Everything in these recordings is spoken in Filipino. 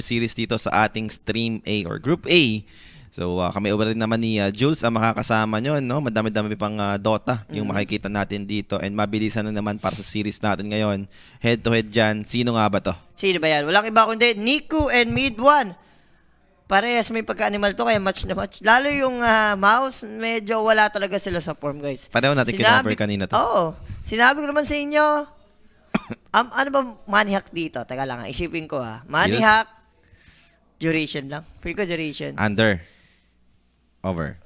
series dito sa ating Stream A or Group A. So kami rin naman ni Jules ang makakasama nyo, no? Madami-dami pang Dota yung makikita natin dito, and mabilisan na naman para sa series natin ngayon. Head to head dyan, sino nga ba to? Sino ba yan? Walang iba kundi Niku and Mid1. Parehas may pagka-animal to, kaya match na match. Lalo yung mouse, medyo wala talaga sila sa form, guys. Pareho natin kinover kanina to. Oo. Sinabi ko naman sa inyo, ano ba money hack dito? Teka lang, isipin ko money hack, duration lang. Feel ko duration. Under. Over.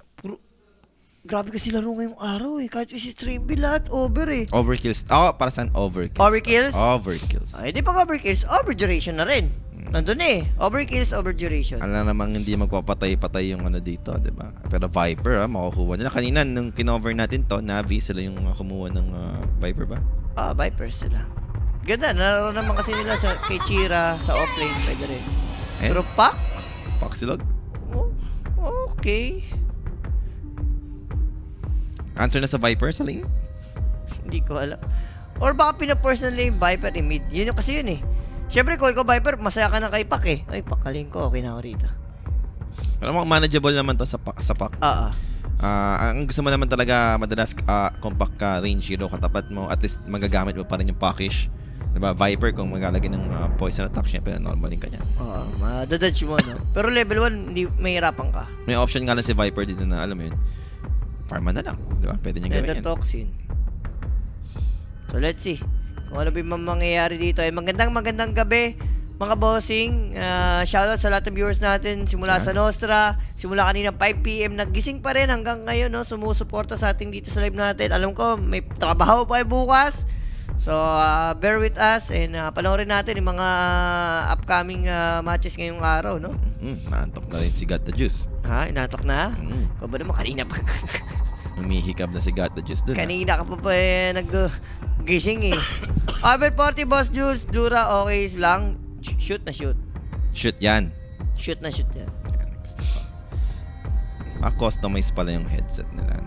Grabe kasi laro ngayong araw Kahit si stream lahat over Overkills. Para saan overkills? Overkills? Overkills. Ay, di pa overkills. Over duration na rin. Nandun Overkills, over duration. Alam namang hindi magpapatay-patay yung dito, di ba? Pero Viper, makukuha nila. Kanina, nung kinover natin to, Navi, sila yung kumuha ng Viper ba? Viper sila. Ganda, nalaro naman kasi nila kay Chira, sa offlane, pwede rin. Pero Pak? Pak silog? Okay. Answer na sa Viper, sa lane? Hindi ko alam. Or baka pina-personal yung Viper in mid. Yun yung kasi yun Siyempre, kung ikaw Viper, masaya ka na kay Pak Ay, pakaling ko, okay na ako rito. Pero manageable naman to sa Pak. Ang gusto mo naman talaga, madalas compact ka, range hero katapat mo, at least magagamit mo pa rin yung Pakish. Diba? Viper, kung maglalagay ng poison attack, syempre normalin ka niyan. Madadodge mo, no? Pero level 1, hindi mahirapan ka. May option nga lang si Viper dito na, alam mo yun, farma na lang. Diba? Pwede niya gawin yan. Nether Toxin. So, let's see. Kung ano ba yung mangyayari dito. Magandang gabi, mga bossing. Shoutout sa lahat ng viewers natin. Simula sa Nostra, simula kanina 5 PM, naggising pa rin hanggang ngayon, no? Sumusuporta sa ating dito sa live natin. Alam ko, may trabaho pa bukas. So, bear with us and panoorin natin yung mga upcoming matches ngayong araw, no? Naantok na rin si Got the Juice. Inaantok na? Ikaw ba naman kanina pa? Umihikab na si Got the Juice dun. Kanina ka pa nag-gising Albert 40, Boss Jules, Dura, okay lang. Shoot na shoot. Shoot yan. Shoot na shoot yan. Customize pala yung headset nila.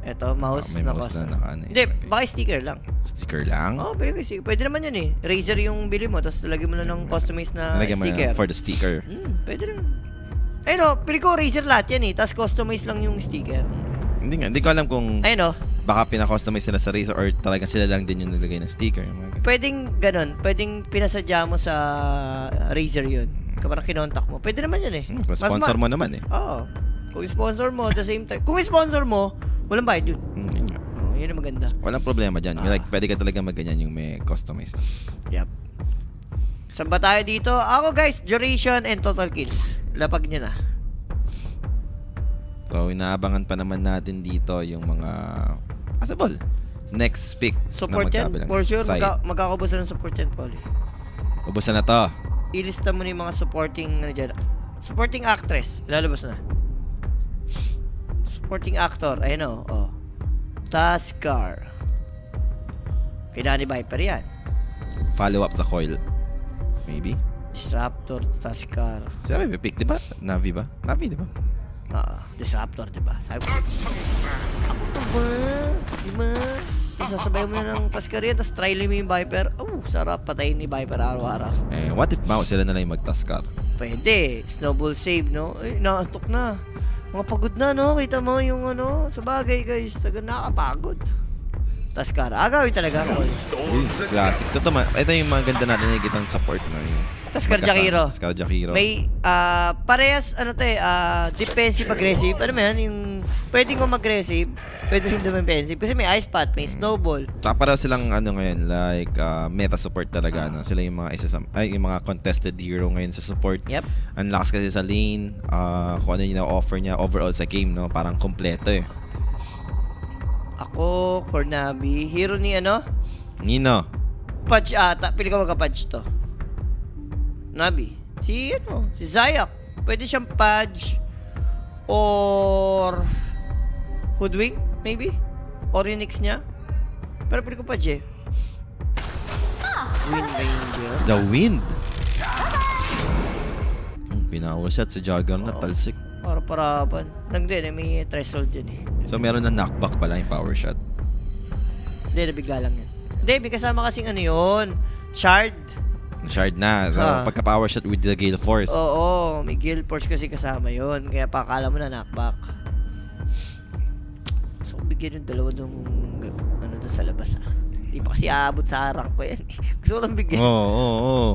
Eto, mouse may na mouse custom. na naka Hindi, baka sticker lang. Sticker lang? Pwede naman yun Razer yung bili mo, tapos lagyan mo na ng customized na sticker. For the sticker. Pwede rin. Pili ko Razer lahat yan tapos customized lang yung sticker. Hindi ko alam kung baka pina-customize sila sa Razer or talagang sila lang din yung nilagay ng sticker. Pwedeng ganun. Pwedeng pinasadya mo sa Razer yun. Kapag kinontak mo. Pwede naman yun Kung sponsor mo naman Oo. Kung sponsor mo, at the same time. Kung sponsor mo, walang bayad yun. Yun ang maganda. Walang problema dyan. Pwede ka talaga magganyan yung may customized. Yep. Saan ba tayo dito? Ako guys, duration and total kills. Lapag nyo na. So, inaabangan pa naman natin dito yung mga possible next pick support yan, for sure. Magkakabusan ng support yan, Paulie. Ubusan na to. Ilista mo na yung mga supporting supporting actress. Ilalabas na. Supporting actor. Ayun Taskar. Kailangan ni Viper yan. Follow up sa coil. Maybe. Disruptor, Taskar. Sabi pick, di ba? Navi ba? Navi, di ba? Disruptor, di ba? Sabi ko ako to ba? Di ba? Sasabay mo na ng Taskar yan, tapos try mo yung Viper. Sarap patayin ni Viper araw-araw. What if mouse sila na lang yung mag-Taskar? Pwede. Snowball save, no? Naantok na. Mga pagod na, no? Kita mo yung sa bagay, guys. Nakakapagod. Taskar. Agawin talaga. Classic. Ito yung mga ganda natin nakikita ng support na yung Taskar Jakiro. Taskar Jakiro. May, parehas, defensive, aggressive. Ano mo yan? Yung, pwede mo mag-aggressive, pwede rin defensive. Kasi may ice pot, may snowball. Para silang ngayon, like, meta support talaga. Sila yung mga yung mga contested hero ngayon sa support. Yep. Ang lakas kasi sa lane, kung ano yung offer niya overall sa game, no? Parang kompleto Ako, for Navi, hero ni Nino. Pudge ata. Pili ka magka-Pudge to. Navi. Si Zayak. Pwede siyang Pudge or Hoodwink, maybe? Or Unix niya. Pero pili ko Pudge Wind Ranger. The Wind. Pinawa shot sa Juggernaut, talsik. Para-parapan. May threshold dyan So meron na knockback pala yung power shot. Hindi, nabigla lang yan. Hindi, may kasama kasing yun. Shard. Shard na. So, pagka-power shot with the Gale Force. Oo, may Gale Force kasi kasama yon. Kaya pakala mo na knockback. So, bigyan yung dalawa nung ano doon sa labas Hindi pa kasi aabot sa harang ko yan. Gusto ko lang bigyan. Oo.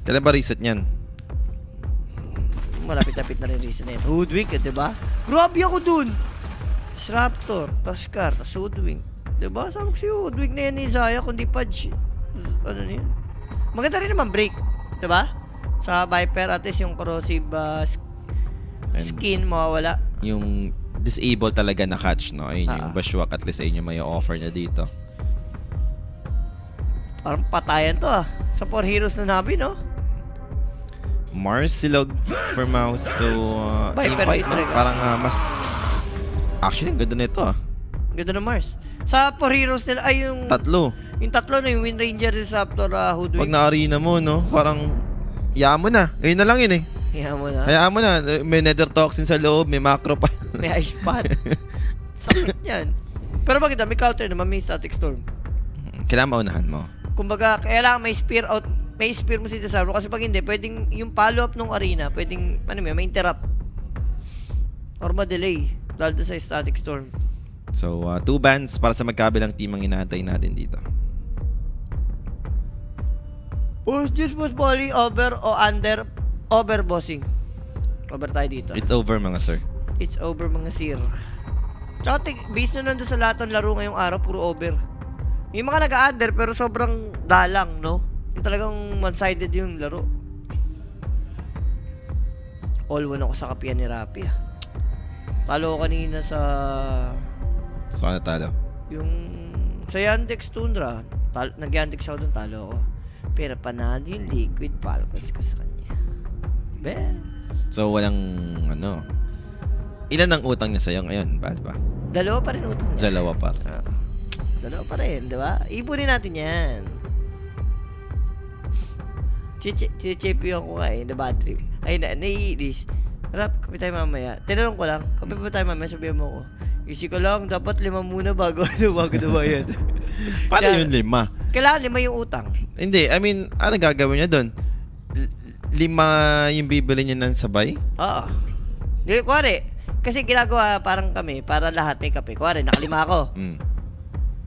Kailan ba reset niyan? Malapit-lapit na rin reason na yun. Hoodwink, diba? Grabe ako dun! Disruptor, Tuskar, tas Hoodwink. Diba? Sabi ko sa'yo, Hoodwink na yan ni Zaya, kundi Pudge. Ano na yan? Maganda rin naman break. Diba? Sa Viper, at least yung corrosive skin mawawala. Yung disable talaga na catch, no? Ayun yung Bushwhack, at least ayun yung may offer niya dito. Parang patayan to sa 4 heroes na Navi, no? Mars Silog for mouse. So, Viper fight, no? Parang mas... Actually, ang ganda nito Ganda ng Mars. Sa 4 heroes nila, ay yung... Tatlo. Yung tatlo na yung Wind Ranger, Disruptor, Hoodwink. Pag na-arena mo, no? Parang... Hayaan mo na. Ayun na lang yun eh. Hayaan mo na. May nether toxin sa loob, may macro pa. May ice pad. Sakit yan. Pero maganda, may counter naman, may static storm. Kailangan maunahan mo. Kumbaga, kailangan may spear out, may spear mo si Disarmo kasi pag hindi, pwedeng yung follow-up nung arena, pwedeng, may interrupt. Or ma-delay. Lalo sa static storm. So, 2 bans para sa magkabilang team ang inaantay natin dito. Push this was balling over o under, over bossing. Over tayo dito. It's over mga sir. It's over mga sir. Tsaka, base na nandun sa lahat ng laro ngayong araw, puro over. May mga nag-under pero sobrang dalang, no? Yung talagang one-sided yung laro. All one ako sa kapihan ni Rappi. Talo ko kanina sa... So, ano talo? Yung... Sa Yandex Tundra. Nag-Yandex ako dun, talo ako. Pero panalo yung Liquid Falcons ko sa kanya. So, walang... Ilan ang utang niya sa'yo ngayon? Ba? Dalawa pa rin utang niya. Dalawa pa. Dalawa pa rin, di ba? Ipunin natin yan. Chichipion ko the bad trip. Ay, naiinis. Rap, kape tayo mamaya. Tinanong ko lang, kape ba tayo mamaya? Sabihan mo ko. Easy ka lang, dapat 5 muna bago na bayad. Paano yun 5? Kailangan 5 yung utang. Hindi, I mean, ano gagawin niya doon? 5 yung bibili niya ng sabay? Oo. Hindi, kuwari, kasi ginagawa parang kami, para lahat may kape. Kuwari, nakalima ako.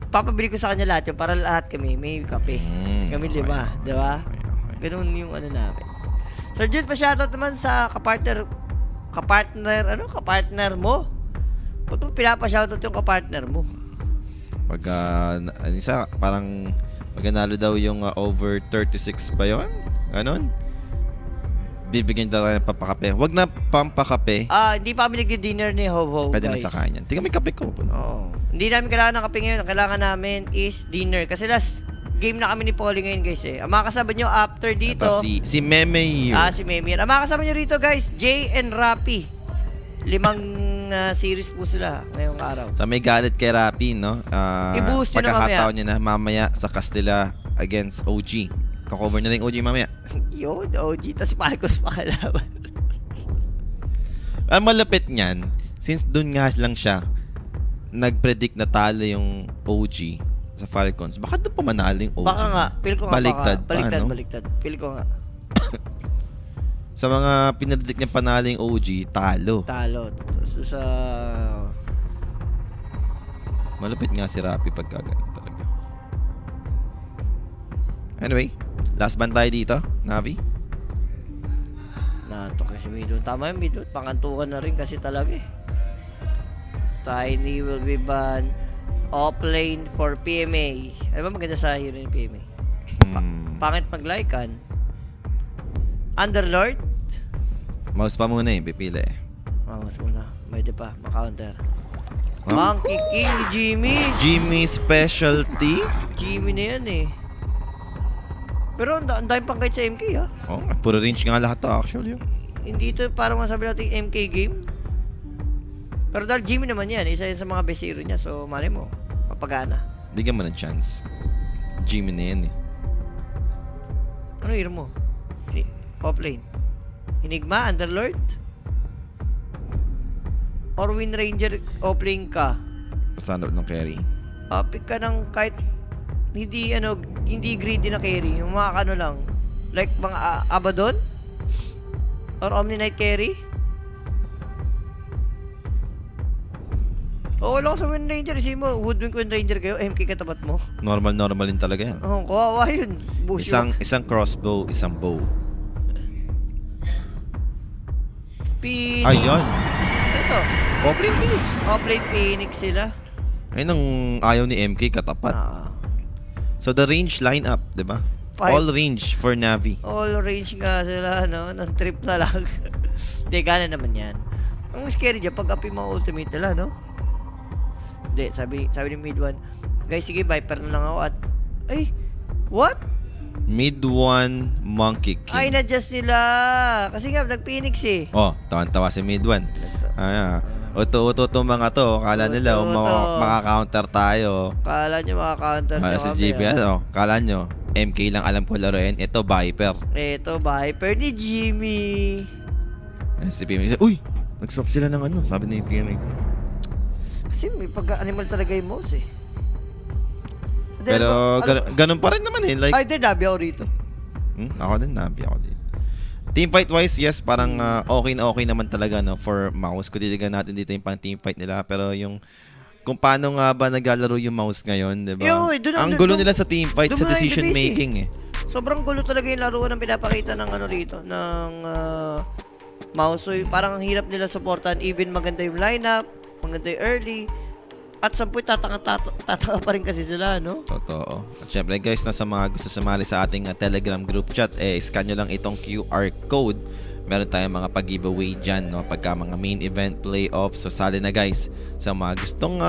Papabili ko sa kanya lahat yung para lahat kami may kape. Kami 5, di ba? Ganun yung namin. Sir Jude, pa-shoutout naman sa kapartner mo. Ba't mo pinapa-shoutout yung kapartner mo? Pag, parang maganalo daw yung over 36 ba yun? Ganon? Bibigyan daw tayo ng papakape. Wag na pampakape. Hindi pa kami nag-dinner ni Ho-Ho, Pwede guys. na sa kanya. Tingnan may kape ko. Oo. Hindi namin kailangan ng kape ngayon. Ang kailangan namin is dinner. Kasi last game na kami ni Polly ngayon, guys eh. Ang mga kasama nyo after dito... Ito, si Meme yun. Si Meme yun. Ang mga kasama nyo rito, guys, Jay and Rappi. 5 series po sila ngayong araw. So may galit kay Rappi, no? I-boost nyo na mamaya. Pagkakataon niya na mamaya sa Castilla against OG. Kakover na rin OG mamaya. Yun, OG. Tapos si Marcos pa kalaban. Ang malapit niyan, since dun nga lang siya nag-predict na talo yung OG sa Falcons, baka doon pa manalo yung OG. Baka nga. Feel ko nga baliktad baka. pa, no? Baliktad. Feel ko nga. Sa mga pinredict niya panalo yung OG, talo. So, sa... Malapit nga si Rappi pagka ganun talaga. Anyway, last ban tayo dito, Navi. Natok kasi Midon. Tama yung Midon. Pangantukan na rin kasi talaga eh. Tiny will be banned. Offlane for PMA. Ano ba maganda sa hero ni PMA? Pangit mag-Lycan. Underlord? Mouse pa muna yung pipili eh. Mouse muna. Pwede pa. Ma-counter. Monkey King ni Jimmy. Jimmy Specialty? Jimmy na yan eh. Pero ang dami pang kahit sa MK ha. Puro range nga lahat to actually. Hindi ito parang masabi natin MK game. Pero dahil Jimmy naman yan, isa yan sa mga best hero niya. So mali mo, mapagana. Bigyan mo ng chance. Jimmy na yan eh. Ano hero mo? Offlane. Enigma, Underlord? Or Wind Ranger offlane ka? Stand up ng carry. Pick ka ng kahit hindi greedy na carry. Yung mga ano lang. Like mga Abaddon? Or Omni Knight carry? Oo lang sa Wind Ranger. Isipin mo, Woodwink Wind Ranger kayo, MK katapat mo. Normal din talaga yan. Oo, kawawa yun. Isang crossbow, isang bow. Ayun. Ito. Offlane Phoenix. Offlane Phoenix sila. Ayun ang ayaw ni MK katapat. So the range lineup, di ba? All range for Navi. All range nga sila, no? Nang trip na lang. Hindi, gana naman yan. Ang scary dyan, pag up yung mga ultimate nila, no? Hindi, sabi ni mid 1, guys, sige, Viper na lang ako at... Ay! What? Mid 1 Monkey King. Ay, na-adjust nila. Kasi nga, nag-Phoenix eh. Oh, tawan-tawa si mid 1. Uto-uto itong mga to. Kala nila maka-counter tayo. Kala nyo maka-counter nyo si JB, kala nyo, MK lang alam ko laruin. Ito, Viper. Ito, Viper ni Jimmy. Si PMA, uy! Nag-swap sila ng ano, sabi ni PMA. Kasi may pagka-animal talaga yung mouse eh. Pero ganun pa rin naman eh. Like, ay, nabi ako rito. Ako din, nabi ako dito. Teamfight wise, yes, parang okay naman talaga no for mouse. Kung titigan natin dito yung pang teamfight nila, pero yung kung paano nga ba naglalaro yung mouse ngayon, 'di ba? Ang gulo nila sa teamfight, sa decision making eh. Sobrang gulo talaga yung laruan ng pinapakita ng ano rito, ng mouse. So, parang ang hirap nila supportan even maganda yung lineup, maganda yung early. At some point, tataka pa rin kasi sila, no? Totoo. At syempre guys, sa mga gusto sumali sa ating Telegram group chat, scan nyo lang itong QR code. Meron tayong mga pag-giveaway dyan, no? Pagka mga main event, playoff. So, sali na guys sa mga gustong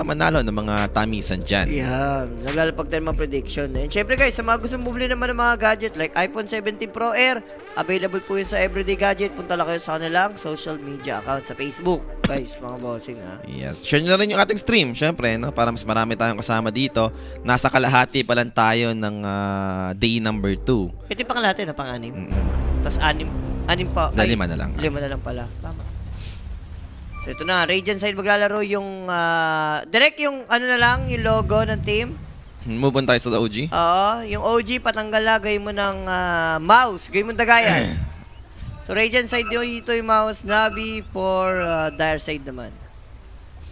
manalo ng mga tamisan dyan. Yeah, naglalapag tayo mga prediction. And syempre guys, sa mga gustong bumili naman ng mga gadget like iPhone 17 Pro Air, available po yun sa Everyday Gadget. Punta lang kayo sa kanilang social media account sa Facebook. Guys, mga bossing ha. Yes. Share nyo na rin yung ating stream, syempre, no? Para mas marami tayong kasama dito. Nasa kalahati pa lang tayo ng day number 2. Ito yung pangalahati na pang-anim. Tapos anim pa. Ay, 5 na lang. 5 na lang pala. Tama. So ito na, Radiant side maglalaro yung direct yung ano na lang, yung logo ng team. Move on tayo sa OG. Oo, yung OG patanggal na, gawin mo ng mouse, gawin mo dagayan. So Radiant side dito yung mouse, Navi for Dire side naman.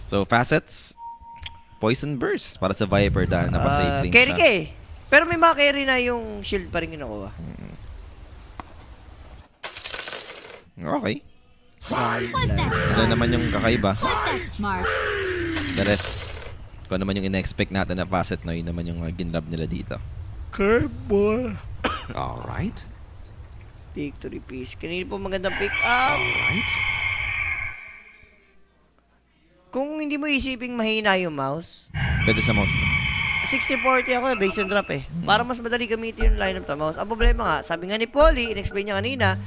So facets, Poison Burst para sa Viper dahil napa-safe lane carry siya. ka eh. Pero may mga carry na yung shield pa rin kinukuha. Okay. Ano naman yung kakaiba? The rest, kung naman yung in-expect natin na facet na yun naman yung ginrab nila dito. Curveball. Alright. Victory piece. Kanina po magandang pick up. Alright. Kung hindi mo isiping mahina yung mouse, Pwede sa mouse to. 60-40 ako base and drop eh. Para mas madali gamitin yung lineup ng mouse. Ang problema nga, sabi nga ni Polly, in-explain niya kanina,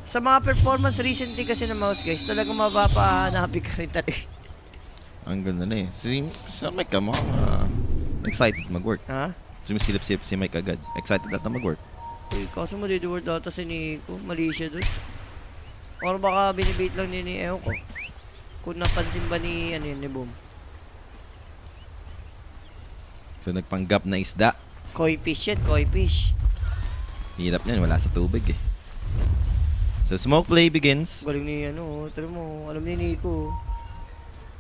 sa mga performance recently kasi ng mouse guys, talagang mapapahanapin ka rin talaga. Ang ganda na eh. Sa Mike ka mo, excited mag-work. Ha? Sumisilip-silip si Mike agad. Excited ata mag-work. Eh, kaso mo dito-word data si Nico. Mali siya doon. Or baka binibait lang ni Ewan ko. Kung napansin ba ni, ano yun, ni Boom. So nagpanggap na isda. Koi fish yan, koi fish. Hirap niyan, wala sa tubig eh. So smoke play begins. Galing ni ano, tara mo, alam ni Nico.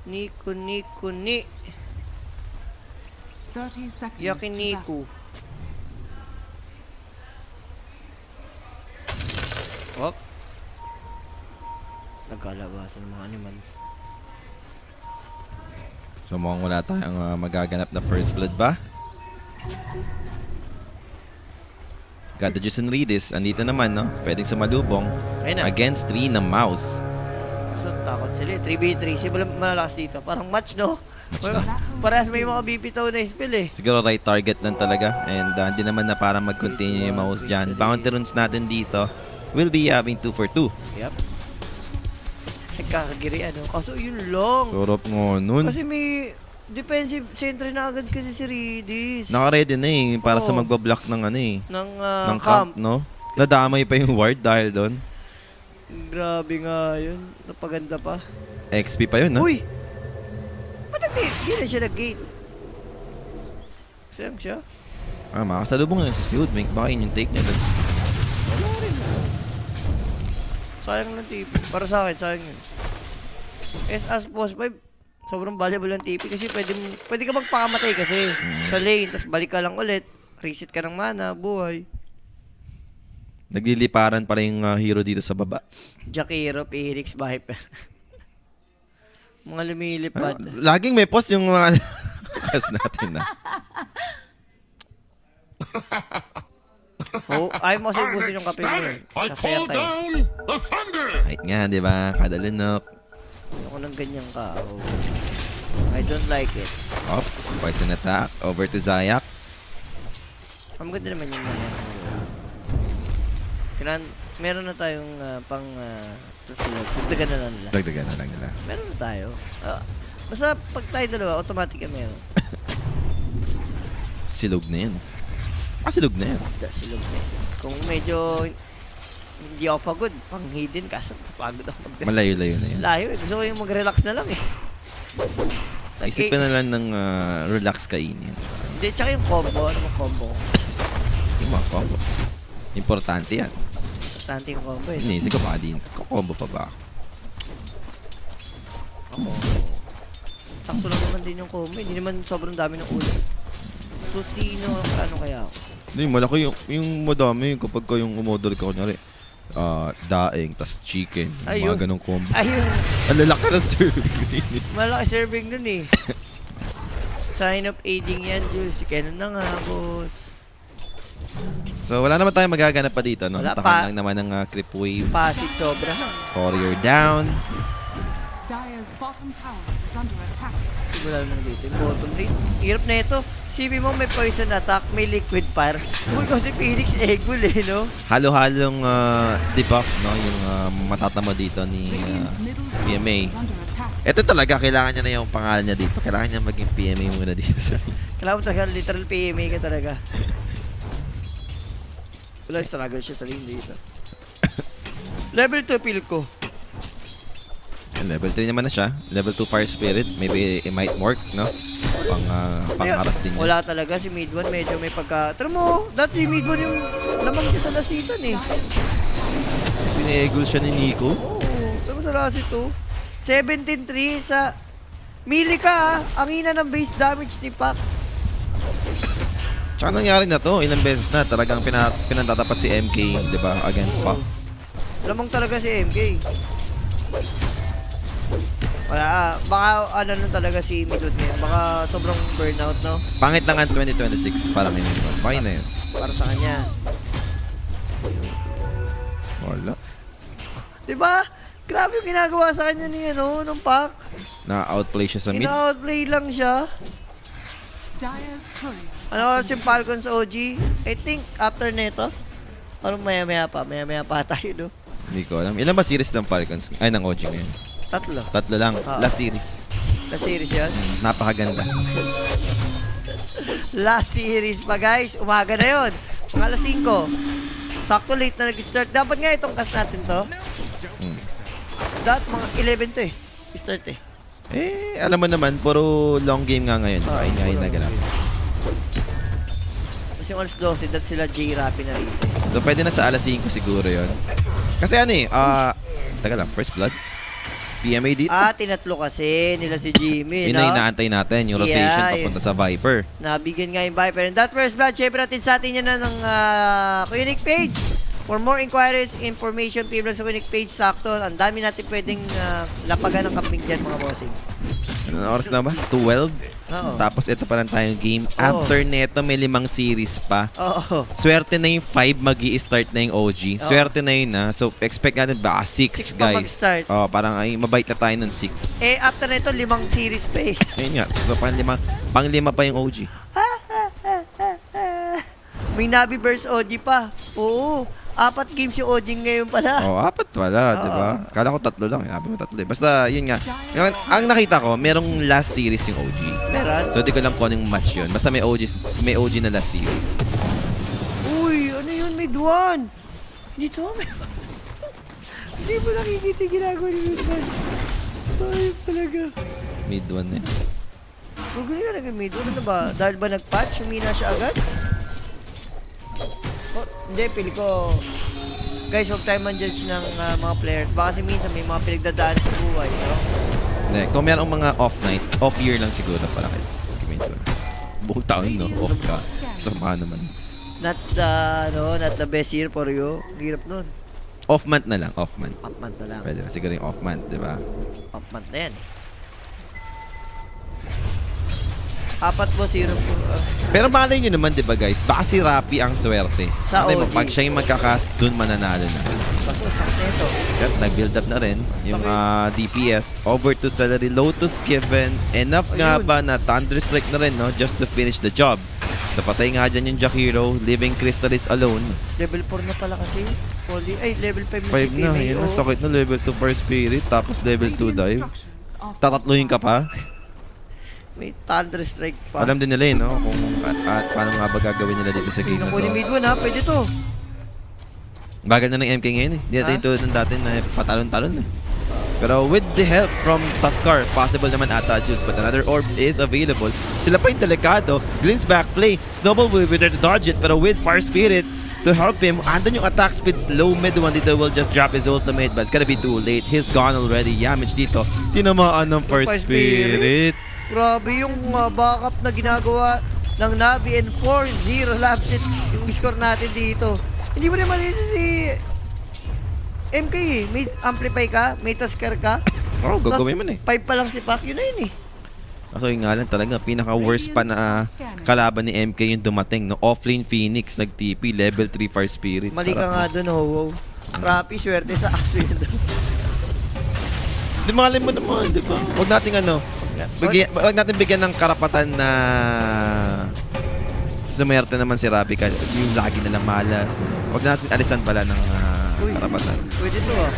Nico. 30 seconds Yakin to Nico. Hop. Nagkalabasan ng mga animal. So mukhang wala tayong magaganap na first blood ba? Got the Juice and Redis. Andito naman, no? Pwedeng sumalubong Ayun na. against 3 na mouse. Kaso takot sila eh. 3v3. Sila malakas dito. Parang match, no? Parehas may mga bibitaw na spell eh. Siguro right target lang talaga. And hindi naman na para mag-continue yung mouse dyan. Bounty runes natin dito will be having 2 for 2. Yep. Nagkakagiri ano. Kaso yun lang. Surop mo nun. Kasi may defensive sentry na agad kasi si Redis. Naka-ready na eh. Para sa Oo. magbablock ng ano eh. ng Camp, no? Nadamay pa yung ward dahil doon. Grabe nga yun. Napaganda pa. XP pa yun, no? Uy! Ba't di na siya nag-gate? lang siya. Makasalubong lang si Hoodwink. Baka yun yung take niya doon. Wala rin. Sayang lang TP. Para sa akin, sayang yun. as boss 5, sobrang valuable ang TP kasi pwede ka magpakamatay kasi sa lane, tapos balik ka lang ulit, reset ka ng mana, buhay. Nagliliparan pala yung hero dito sa baba. Jakiro, Phoenix, Viper. Mga lumilipad. Laging may post yung mga kas natin na. Oh, ayaw mo kasi ubusin yung kape mo yun. Sasaya ka eh. Kahit nga, di ba? Kada lunok. Ako ng ganyan ka. Oh. I don't like it. Oh, poison attack. Over to Zayak. Ang ganda naman yung mga. Meron na tayong pang dagdagan na lang nila. Dagdagan na lang nila. Meron na tayo. Basta pag tayo dalawa, automatic na meron. Silog na yan. Silog na yan. Silog na yan. Kung medyo hindi ako pagod, pang hidden kaso pagod ako. Malayo-layo na yan. Layo eh. Gusto ko yung mag-relax na lang eh. Isipin na lang ng relax kainin. Hindi, tsaka yung combo. Ano mo combo? Yung mga combo. Importante yan. Importante yung combo eh. Inisip ko pa din. Combo pa ba? Ako. Sakto lang naman din yung combo. Hindi naman sobrang dami ng ulo. So, ano kaya ako? Hindi, malaki yung madami kapag ko yung umorder ka kunyari. Daing, tas chicken. Yung mga ganong combo. Ayun. Ang lalaki ng serving. Malaki serving nun eh. Sign of aging yan, Jules. Kaya na nga, boss. So, wala naman tayong magaganap pa dito, no? Wala Takan lang naman ng creep wave. Pasit sobra. Courier down. Dire's bottom tower is under attack. Wala naman dito. Yung bottom lane. Hirap na ito. Sibi mo may poison attack, may liquid fire. Uy, kasi Phoenix Eggul eh, no? Halo-halong debuff, no? Yung matatama dito ni PMA. Ito talaga, kailangan niya na yung pangalan niya dito. Kailangan niya maging PMA muna dito sa Kailangan mo talaga, literal PMA ka talaga. Wala, struggle siya sa lane dito. Level 2 feel ko. Level 3 naman na siya. Level 2 Fire Spirit. Maybe it might work, no? Pang-aras din niya. Wala talaga si mid 1, medyo may pagka... Tara mo, dati si mid 1 yung lamang niya sa lasitan eh. Sinegul siya ni Nico. Oo, tara mo sa lasit to. 17-3 sa... Mili ka ah, ang ina ng base damage ni Pac. Tsaka nangyari na to, ilang beses na talagang pinantatapat si MK, di ba, against Pac. Lamang talaga si MK. Wala, baka ano lang talaga si Midwood ngayon. Baka sobrang burnout, no? Pangit lang ang 2026, parang yun. Bakit na yun? Para sa kanya. Wala. Diba? Grabe yung ginagawa sa kanya ni ano, nung Pac. Na-outplay siya sa mid. Ina-outplay lang siya. Dire's courier. Ano si Falcons OG? I think after nito, parang maya-maya pa tayo, no? Hindi ko alam. Ilan ba series ng Falcons? Ay, ng OG ngayon? Tatlo lang. Last series. Last series yan? Napakaganda. Last series pa guys. Umaga na yun. Mga alas 5. Sakto late na nag-start. Dapat nga itong cast natin to. Dapat mga 11 to eh. Start eh. Alam mo naman, puro long game nga ngayon. Ay naganap. Tapos yung alas 12, that's sila J-Rappi na rito. So, pwede na sa alas 5 siguro yon. Kasi ano taga lang, first blood. PMA dito. Tinatlo kasi nila si Jimmy, Yun no? na inaantay natin, yung rotation papunta sa Viper. Nabigyan nga yung Viper. And that first blood, syempre natin sa atin yan na ng Unique page. For more inquiries, information, people sa Unique page, sakto. Ang dami natin pwedeng lapagan ng camping dyan, mga bossing. Anong oras na ba? 12? Oo. Tapos ito pa lang tayong game. After neto, may 5 series pa. Oo. Swerte na yung 5, mag-i-start na yung OG. Swerte na yun na. So, expect natin ba? 6, 6 pa guys. mag-start. Parang mabait na tayo nun 6. After nito, 5 series pa eh. Ayun nga. So, pang-lima pa yung OG. May Navi versus OG pa. Oo. 4 games yung OG ngayon pala. 4 pala, di ba? Kala ko 3 lang. Sabi mo 3 eh. Basta, yun nga. Ang nakita ko, merong last series yung OG. Meron? So, di ko lang kung anong match yun. Basta may OG na last series. Uy, ano yun? Mid 1. Dito, hindi mo nakikita yung ginagawa ni Mid 1. Ay, talaga. Mid 1 eh. Gugulo ka nag-mid. Ano ba? Dahil ba nag-patch? Humina siya agad? Oh, hindi, pili ko. Guys, huwag tayo man-judge ng mga players. Baka kasi minsan may mga pinagdadaan sa buhay. No? Hindi, kung merong mga off night, off year lang siguro para kayo. Buong taon, no? Off ka. Sama naman. Not the best year for you. Hirap nun. Off month na lang, off month. Off month na lang. Pwede na siguro yung off month, di ba? Off month na yan. Apat mo, zero po. Pero malay nyo naman, di ba guys? Baka si Rappi ang swerte. Sa Malay mo, OG. pag siya yung magkakast, dun mananalo na. Baso, sakto ito. Yep, nag-build up na rin yung DPS over to Salary Lotus given. Enough nga Ayun. ba na Thunderstrike na rin, no? Just to finish the job. So patay nga dyan yung Jakiro, leaving Crystalis alone. Level 4 na pala kasi. Poly. Ay, level 5 na 5 na, yun ang sakit na. Level 2 Fire Spirit, tapos level 2 dive. Tatatluhin ka pa. May Thunder Strike pa. Alam din nila eh, no? Kung paano nga ba gagawin nila dito sa game na Nakuha ni to. mid one ha, pwede to. Bagal na ng MK ngayon eh. Hindi natin yung tulad ng dati na patalon-talon eh. Pero with the help from Tuskar, possible naman ata Juice, but another orb is available. Sila pa yung delikado. Glimpse back play. Snowball will be there to dodge it, pero with Fire Spirit to help him, andun yung attack speed slow mid one dito will just drop his ultimate, but it's gonna be too late. He's gone already. Yamage dito. Tinamaan ng Fire Fire Spirit. Spirit. Grabe yung backup na ginagawa ng Navi and 4-0 lapset yung score natin dito. Hindi mo naman si MK eh. May amplify ka, may Tuskar ka. Oh, gagawin mo na eh. 5 pa lang si Pac, yun na yun eh. So yung nga lang talaga, pinaka-worst pa na kalaban ni MK yung dumating. No? Offlane Phoenix, nag-TP, level 3 Fire Spirit. Mali ka Sarap nga dun, ho. Rappi, swerte sa aso yun. Di malay mo naman, di ba? Huwag natin bigyan ng karapatan na sumerte naman si Rappi ka. Yung lagi nalang malas. Huwag natin alisan pala ng karapatan. Pwede to ah.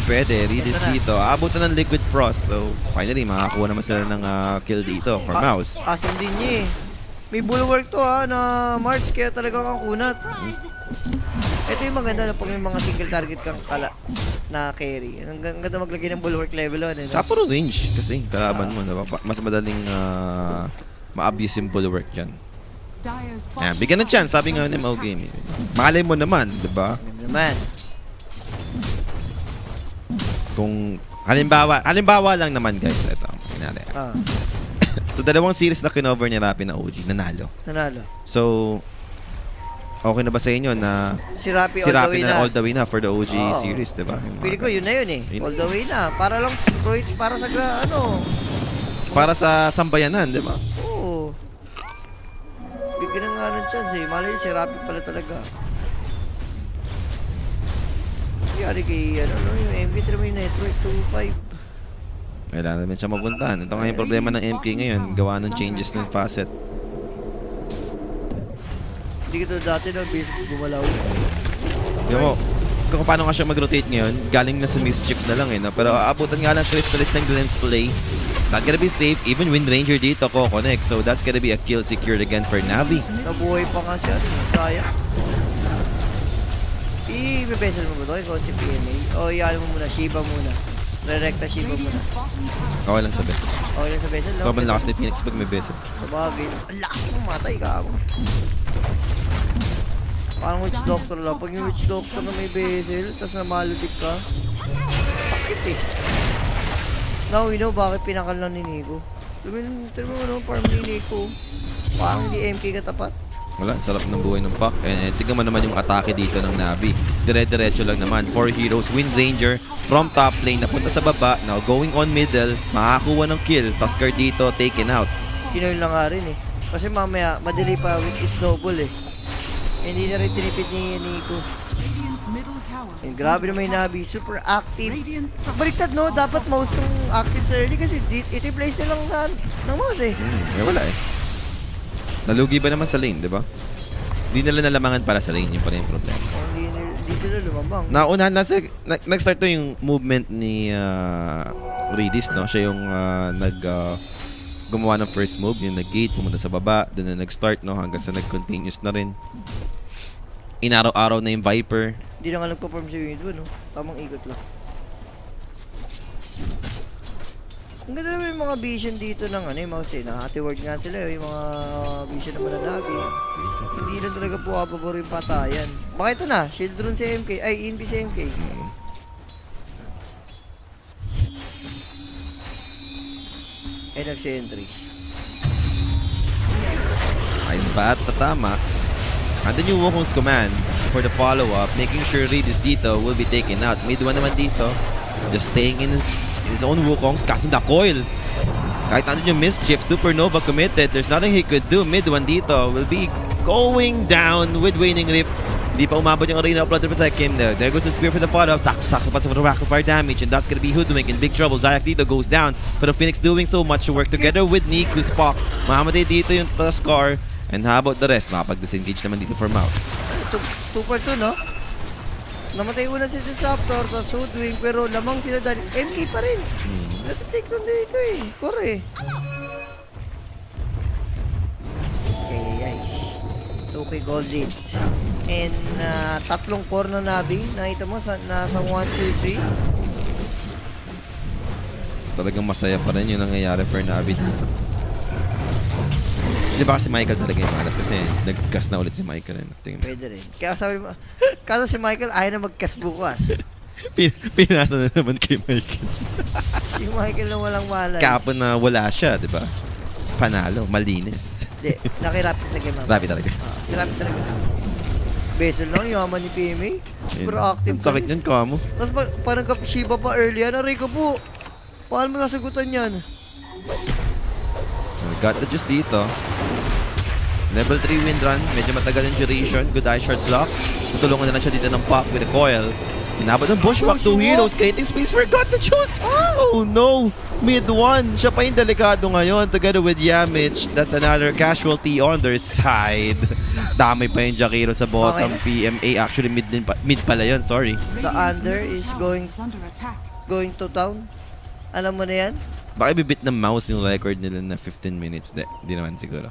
Pwede. Redis dito. Aabutan ng Liquid Frost. So, finally, makakuha naman sila ng kill dito for Mouse. Asan din niya eh. May bulwark to ha, na March, kaya talagang ang kunat. Ito yung maganda na pag may mga single target kang na carry. Ang ganda maglagay ng bulwark level 1 eh. Sa puro range kasi kalaban mo. Diba? Mas madaling ma-abuse yung bulwark dyan. Ayan, bigyan ng chance, sabi nga ni Mau Gaming. Malay mo naman, di ba? Naman. Kung halimbawa lang naman guys, ito. Kinali. So dalawang series na kinover ni Rappi na OG, nanalo. So okay na ba sa inyo na si Rappi na all the way na for the OG series, di ba? Pili ko yun na yun eh. All the way na. Para lang para sa para sa sambayanan, di ba? Oo. Bigyan nga ng chance eh. Malay si Rappi pala talaga. Yari kay yung MK naman yung network 2.5. Kailangan naman siya mapuntahan. Ito nga yung problema ng MK ngayon. Gawa ng changes ng facet. Hindi ka to dati na basic gumalaw. Di mo, kung paano nga siya mag-rotate ngayon, galing na sa mischief na lang eh. No? Pero aabutan nga lang Crystalis ng Glimpse play. It's not gonna be safe. Even Wind Ranger dito ko connect. So that's gonna be a kill secured again for Navi. Nabuhay pa nga siya. Sayang. I-bebesel mo ba ito? Ikaw si PNA. O iyan mo muna. Shiba muna. Re-recta Shiba muna. Okay lang sa bezel. Okay lang sa bezel. Sobrang lakas ni Phoenix pag may bezel. Sabagay. Ang lakas mong matay ka ako. Parang witch doctor lang. Pag yung witch doctor na may bezel, tapos namaludik ka, sakit eh. Now we know bakit pinakal lang ni Nico. Tignan mo ano, farm ni Nico. Parang hindi MK katapat. Wala, sarap ng buhay ng pack. And tignan mo naman yung atake dito ng Navi. Dire-diretso lang naman. 4 heroes, Wind Ranger from top lane, napunta sa baba. Now going on middle, makakuha ng kill. Tuskar dito, taken out. Pinoy lang nga rin eh. Kasi mamaya, madali pa with snowball eh. Hindi na rin tinipid ni Nico. Grabe naman yung Navi, super active. Baliktad no, dapat mouse yung active sa early kasi ito yung place nilang ng mouse eh. Wala eh. Nalugi ba naman sa lane, di ba? Hindi nila nalamangan para sa lane, yung pala yung problema. Hindi sila lumabang. Nauna, nag-start to yung movement ni Redis, no? Siya yung gumawa ng first move, yung nag-gate, pumunta sa baba, doon na nag-start, no? Hanggang sa nag-continuous na rin. Inaraw-araw na yung Viper. Hindi na nga nagpa-form si Windu, no? Tamang ikot lang. Ang ganda naman yung mga vision dito ng ano, yung mga naka-word nga sila, yung mga vision naman na Navi. Hindi na talaga po kapabor yung patayan. Baka ito na, shield drone si MK, ay ENB si MK. End entry. Nice bat, tatama. And then yung Wukong's command for the follow-up, making sure Redis dito will be taken out. Mid 1 naman dito, just staying in his own Wukong's, casting the coil. Kahit ano yung mischief, Supernova committed. There's nothing he could do. Mid 1 dito will be going down with Waning Rift. Hindi pa umabot yung Arena of Blood to protect him. There goes the Spear for the follow-up. Sakto pa sa rack of fire damage, and that's gonna be Hoodwink in big trouble. Zayak dito goes down, but Phoenix doing so much work together with Niku Spock. Mamamatay dito yung Tuskar. And how about the rest? Makapag-disengage naman dito for Mouse. 2-2, no? Namatay una si Disruptor, tapos Hoodwink, pero lamang sila dahil MK pa rin. Natitake doon dito eh. Kore. Ay. 2K gold lead. And tatlong core na Navi. Nakita mo, nasa 1, 2, 3. Talagang masaya pa rin yung nangyayari for Navi dito. Di ba kasi Michael talaga yung malas? Kasi nag-cast na ulit si Michael. Pwede rin. Kaya sabi mo, kaso si Michael ayaw na mag-cast bukas. Pinasa na naman kay Michael. Si Michael na walang malay. Kapon na wala siya, di ba? Panalo, malinis. Hindi, nakirapit na game. Rapi talaga. Si Rapid talaga. Bezel lang, yaman ni PMA. Super active. Ang sakit niyan, kamo. Tapos parang Shiba pa early yan. Aray ko po. Paano mo nasagutan yan? Got the juice dito. Level 3 wind run. Medyo matagal yung duration. Good eye short block. Tutulungan na lang siya dito ng pop with a coil. Inabot ng bushwhack. 2 heroes creating space for Got the juice. Oh no! Mid 1. Siya pa yung delikado ngayon together with Yamich. That's another casualty on their side. Damay pa yung Jakiro sa bottom. Okay. PMA. Actually mid pala yun. Sorry. The under is going to town. Alam mo na yan? Baka ibibit ng Mouse yung record nila na 15 minutes. Hindi naman siguro.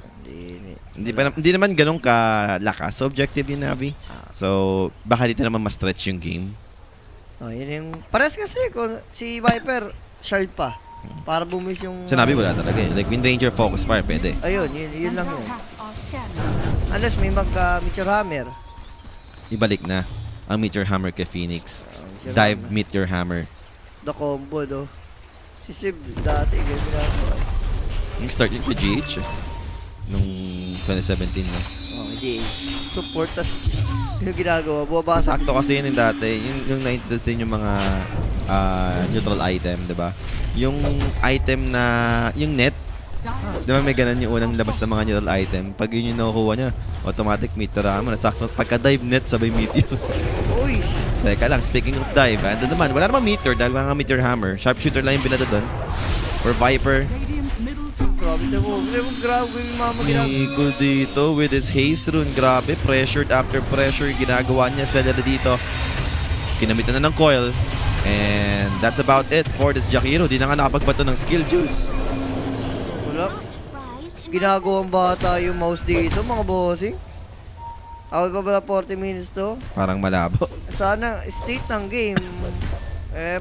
Hindi naman ganun kalakas. Objective yung Navi. So, baka dito naman ma-stretch yung game. Oh, yun yung... Pares kasi kung si Viper, shard pa. Para bumis yung... Sa Navi wala talaga eh. Like Wind Ranger, Focus Fire, pwede. Ayun, yun lang yun. Unless may Meteor Hammer. Ibalik na ang Meteor Hammer kay Phoenix. Dive Meteor Hammer. The combo, no? Si Sib, dati, ganyan ginagawa. Yung start yun kay GH nung 2017 na. Oh, hindi. Support, tas yung ginagawa, bumabasa. Sakto kasi yun yung dati. Yung na-introduce din yung mga neutral item, di ba? Yung item na, yung net, di ba may ganun yung unang labas ng mga neutral item. Pag yun yung nakukuha niya, automatic meteor hammer. Sakto, pagka-dive net, sabay meteor. Uy! Teka lang, speaking of dive, ando naman, wala naman meteor dahil mga meteor hammer. Sharpshooter lang yung binado doon. Or Viper. Grabe na mo. Grabe yung mama ginagawa. Nico dito with his haze rune. Grabe, pressured after pressure. Ginagawa niya Celery dito. Kinamitan na ng coil. And that's about it for this Jakiro. Di na nga nakapagbato ng skill juice. Wala. Ginagawang bata yung mouse dito, mga bossing. Awal pa pala 40 minutes to. Parang malabo. Sana state ng game,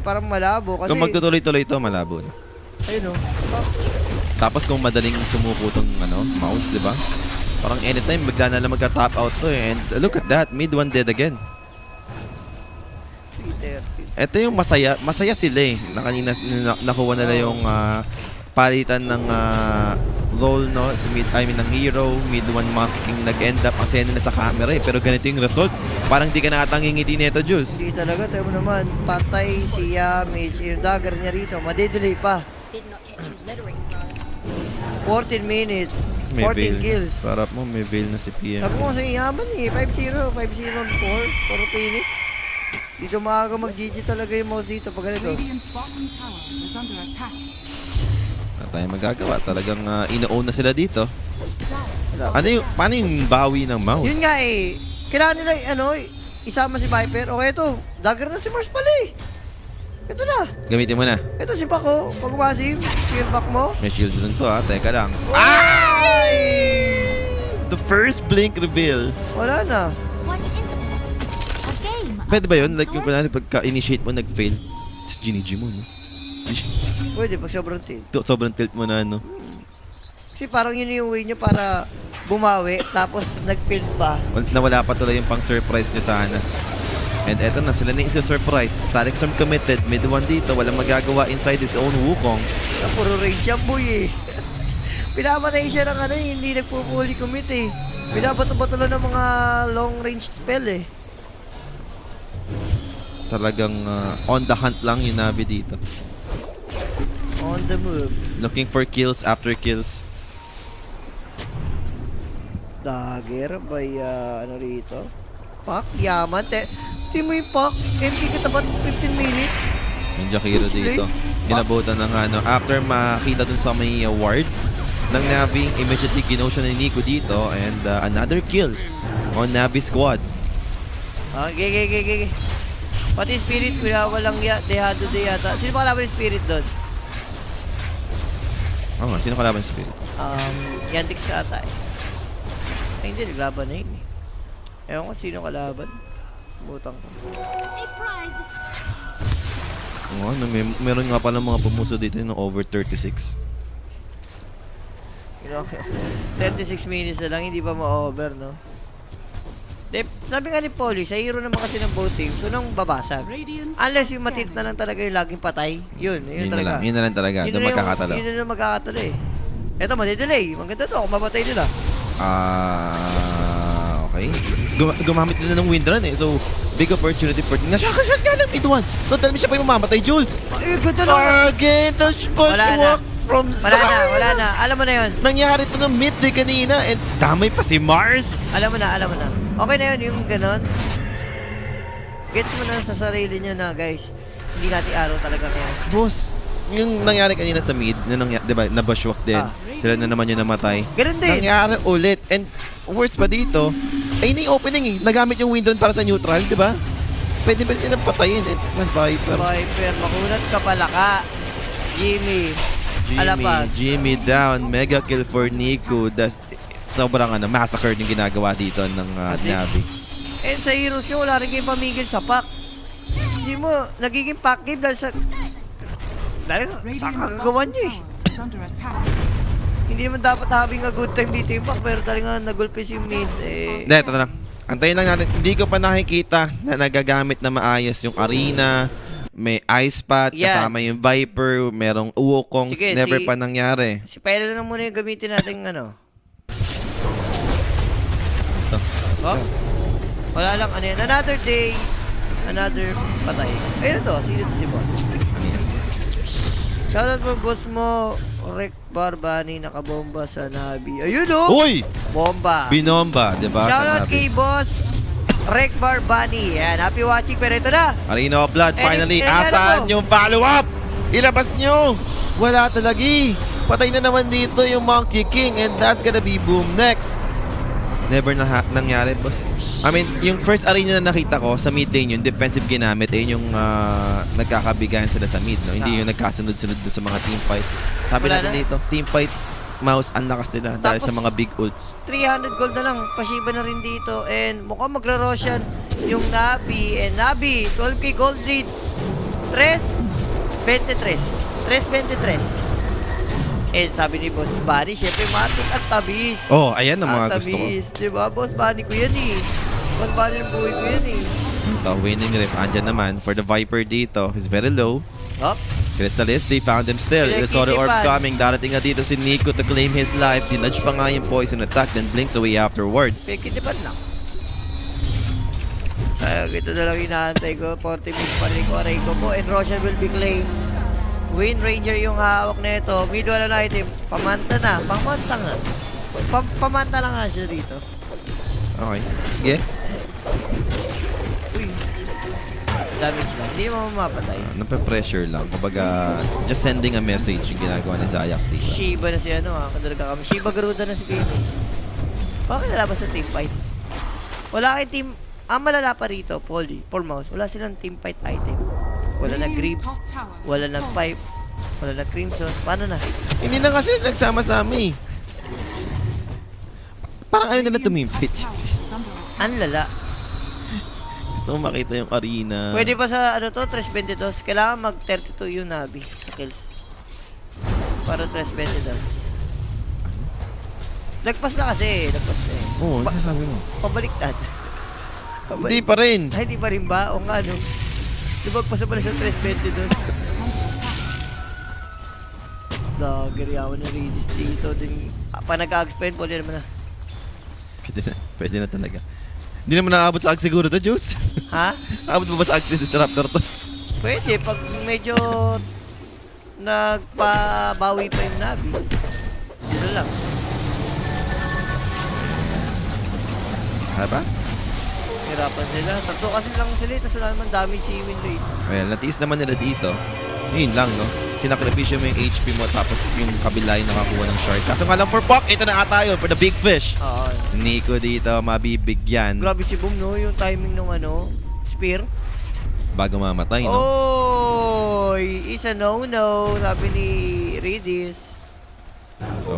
parang malabo. Kasi, Kung magtutuloy-tuloy ito, malabo na. ayun o. Tapos kung madaling sumuko tong mouse, di ba? Parang anytime, bigla na lang magka-top out to eh. And look at that, mid 1 dead again. 330. Ito yung masaya. Masaya sila eh. Na kanina nakuha nila yung palitan ng role, no? Ng hero. Mid 1 mocking nag-end up. Kasi nila sa camera eh. Pero ganito yung result. Parang di ka nakatangingiti nito, Jules. Hindi talaga, tayo mo naman. Patay si Mage. Yung dagger niya rito. Madedelay pa. 14 minutes. 14 kills. Sarap mo, may veil na si PM. Sabi mo sa yaman eh. 5-0. 5-0 on 4. Puro Phoenix. Dito maaga mag-GG talaga yung mouse dito pag ganito. Wala tayong magagawa. Talagang ino-own na sila dito. Paano yung bawi ng mouse? Yun nga eh. Kailangan nila isama si Viper. Okay, ito. Dagger na si Mars pala eh. Ito na. Gamitin mo na. Ito si Paco. Pag umasim, spear back mo. May shield dun to Teka lang. Ay! The first blink reveal. Wala na. Pwede ba yun? Like yung kunwari pagka-initiate mo nag-fail, it's GG mo, no? Pwede, pag sobrang tilt. Sobrang tilt mo na, ano. Kasi parang yun yung way nyo para bumawi, tapos nag-field pa. Nawala pa tuloy yung pang-surprise niya sana. And eto na, sila na isa-surprise. Static Storm committed. Mid 1 dito. Walang magagawa inside his own Wukong. Puro range yung boy eh. Pinamatay siya ng ano, hindi nagpo-fully commit eh. Pinabato-bato lang ng mga long range spell eh. Talagang on the hunt lang yung Navi dito. On the move. Looking for kills after kills. Dagger by ano rito? Pak, yaman. Di mo yung pak. MP katapat 15 minutes. Yung Jakiro dito. Ginabutan ng ano. After makita dun sa may ward ng Navi, immediately kinotion ni Nico dito. And another kill on Navi squad. Okay. Pati Spirit, kuya, walang dehado de yata. Sino ba kalaban yung Spirit doon? Oh, sino kalaban si Spirit? Yandix sa ata eh. Ay, hindi, naglaban na yun eh. Ewan ko sino kalaban. Butang ko. Oh, ano, meron nga pala mga pumuso dito yung over 36. 36 minutes na lang, hindi pa ma-over, no? Sabi nga ni Polly, sa hero naman kasi ng both teams, so nang babasag. Unless yung matit na lang talaga yung laging patay, yun talaga. Yun na lang talaga. Doon magkakatalo. Yun na lang magkakatalo eh. Eto, madidelay. Maganda to, kung mabatay nila. Okay. Gumamit din na ng wind run eh. So, big opportunity for... Shot nga lang, mid 1. Don't tell me siya pa yung mamatay, Jules. Ay, ganda na. Again, the walk from Wala na. Alam mo na yun. Nangyari to ng mid day kanina and damay pa si Mars. Alam mo na. Okay na yun, yung ganon. Gets mo na sa sarili nyo na, guys. Hindi natin araw talaga ngayon. Boss, yung nangyari kanina sa mid, diba, nabashwak din. Sila na naman yung namatay. Ganun din. Nangyari ulit. And worst pa dito, ay yung opening eh. Nagamit yung wind run para sa neutral, diba? Pwede ba siya patayin? Mas Viper. Makunat ka pala ka. Jimmy down. Mega kill for Nico. Sobrang massacre yung ginagawa dito ng Navi. And sa heroes nyo, wala rin kayong pamigil sa pack. Hindi mo, nagiging pack game dahil sa kagagawa nyo eh. Hindi naman dapat having a good time dito yung pack, pero talagang nagulpis yung mid eh. Ito na. Antayin lang natin. Hindi ko pa nakikita na nagagamit na maayos yung arena. May ice pot, kasama yung Viper, merong Wukong. Never pa nangyari. Si Pela na muna yung gamitin natin Oh? Wala lang, ano yan. Another day, another patay. Ayun to, sino to si Bon? Shoutout mo, boss mo, Rek Barbani, nakabomba sa Navi. Ayun o! Uy! Bomba! Binomba, diba? Shoutout kay boss, Rek Barbani. Yan, happy watching, pero ito na. Arena of Blood, finally. Ano Asan yung follow-up? Ilabas nyo! Wala talaga. Patay na naman dito yung Monkey King and that's gonna be boom next. Never nangyari, boss. I mean, yung first arena na nakita ko sa mid lane, yung defensive ginamit, yung nagkakabigayan sila sa mid, no? Hindi yung nagkasunod-sunod sa mga team fight. Sabi natin dito, team fight, mouse, ang lakas nila dahil sa mga big ults. 300 gold na lang, pasiba na rin dito, and mukhang magra-rush yan yung Navi, and Navi, 12k gold lead, 3-23. And sabi ni Boss Bunny, syempre matik at tabis. Oh, ayan ang mga gusto ko. Tabis, diba? Boss Bunny ko yan eh. Boss Bunny ang buhay ko yan eh. Ito, winning rip. Andyan naman for the Viper dito. He's very low. Hop. Crystalist, they found him still. The Sorry Orb coming. Darating nga dito si Nico to claim his life. Dinudge pa nga yung poison attack, then blinks away afterwards. Pekinipan lang. So, ito na lang inaantay ko. 40 minutes pa rin ko. Aray ko po. And Roshan will be claimed. Wind Ranger yung hawak na ito. Mid wala na item. Pamanta na. Pamanta nga. Pamanta lang nga siya dito. Okay. Yeah. Uy. Damage lang. Hindi mo mapatay. Nape-pressure lang. Kumbaga, just sending a message yung ginagawa ni Zayak dito. Shiba na si kadalaga kami. Shiba Garuda na si Baby. Bakit nalabas sa team fight? Wala kay team... Ang malala pa rito, Polly, Mouse, wala silang team fight item. Wala na Greaves, wala na Pipe, wala na Crimson. Paano na? Hindi na kasi nagsama-sama eh. Parang ayaw nila tumimfit. Ang lala. Gusto mo makita yung arena. Pwede pa sa ano to, 322. Kailangan mag 32 yung Nabi sa kills. Para 322. Nagpas na kasi, nagpas na eh. Oo, ano sabi mo? Pabaliktad. Hindi pa rin. Ay, hindi pa rin ba? O nga, no? Di ba pa sa pala sa 322? Dagger yawan ng Regis dito. Pa nag-expand, pwede naman na. Pwede na talaga. Hindi naman nakaabot sa ag siguro to, Juice. Ha? Nakabot mo ba sa ag dito sa Raptor to? Pwede, pag medyo nagpabawi pa yung Nabi. Dito lang. Ano ba? Hirapan sila. Tatlo kasi lang sila, tapos wala naman damage si win rate. Well, natiis naman nila dito. Yun lang, no? Sinakripisyo mo yung HP mo tapos yung kabila yung nakakuha ng shard. Kaso nga lang for Puck, ito na ata yun for the big fish. Oo. Nico dito, mabibigyan Grabe si Boom, no? Yung timing ng ano, spear. bago mamatay, no? Oh, is a no-no, sabi ni Redis. So,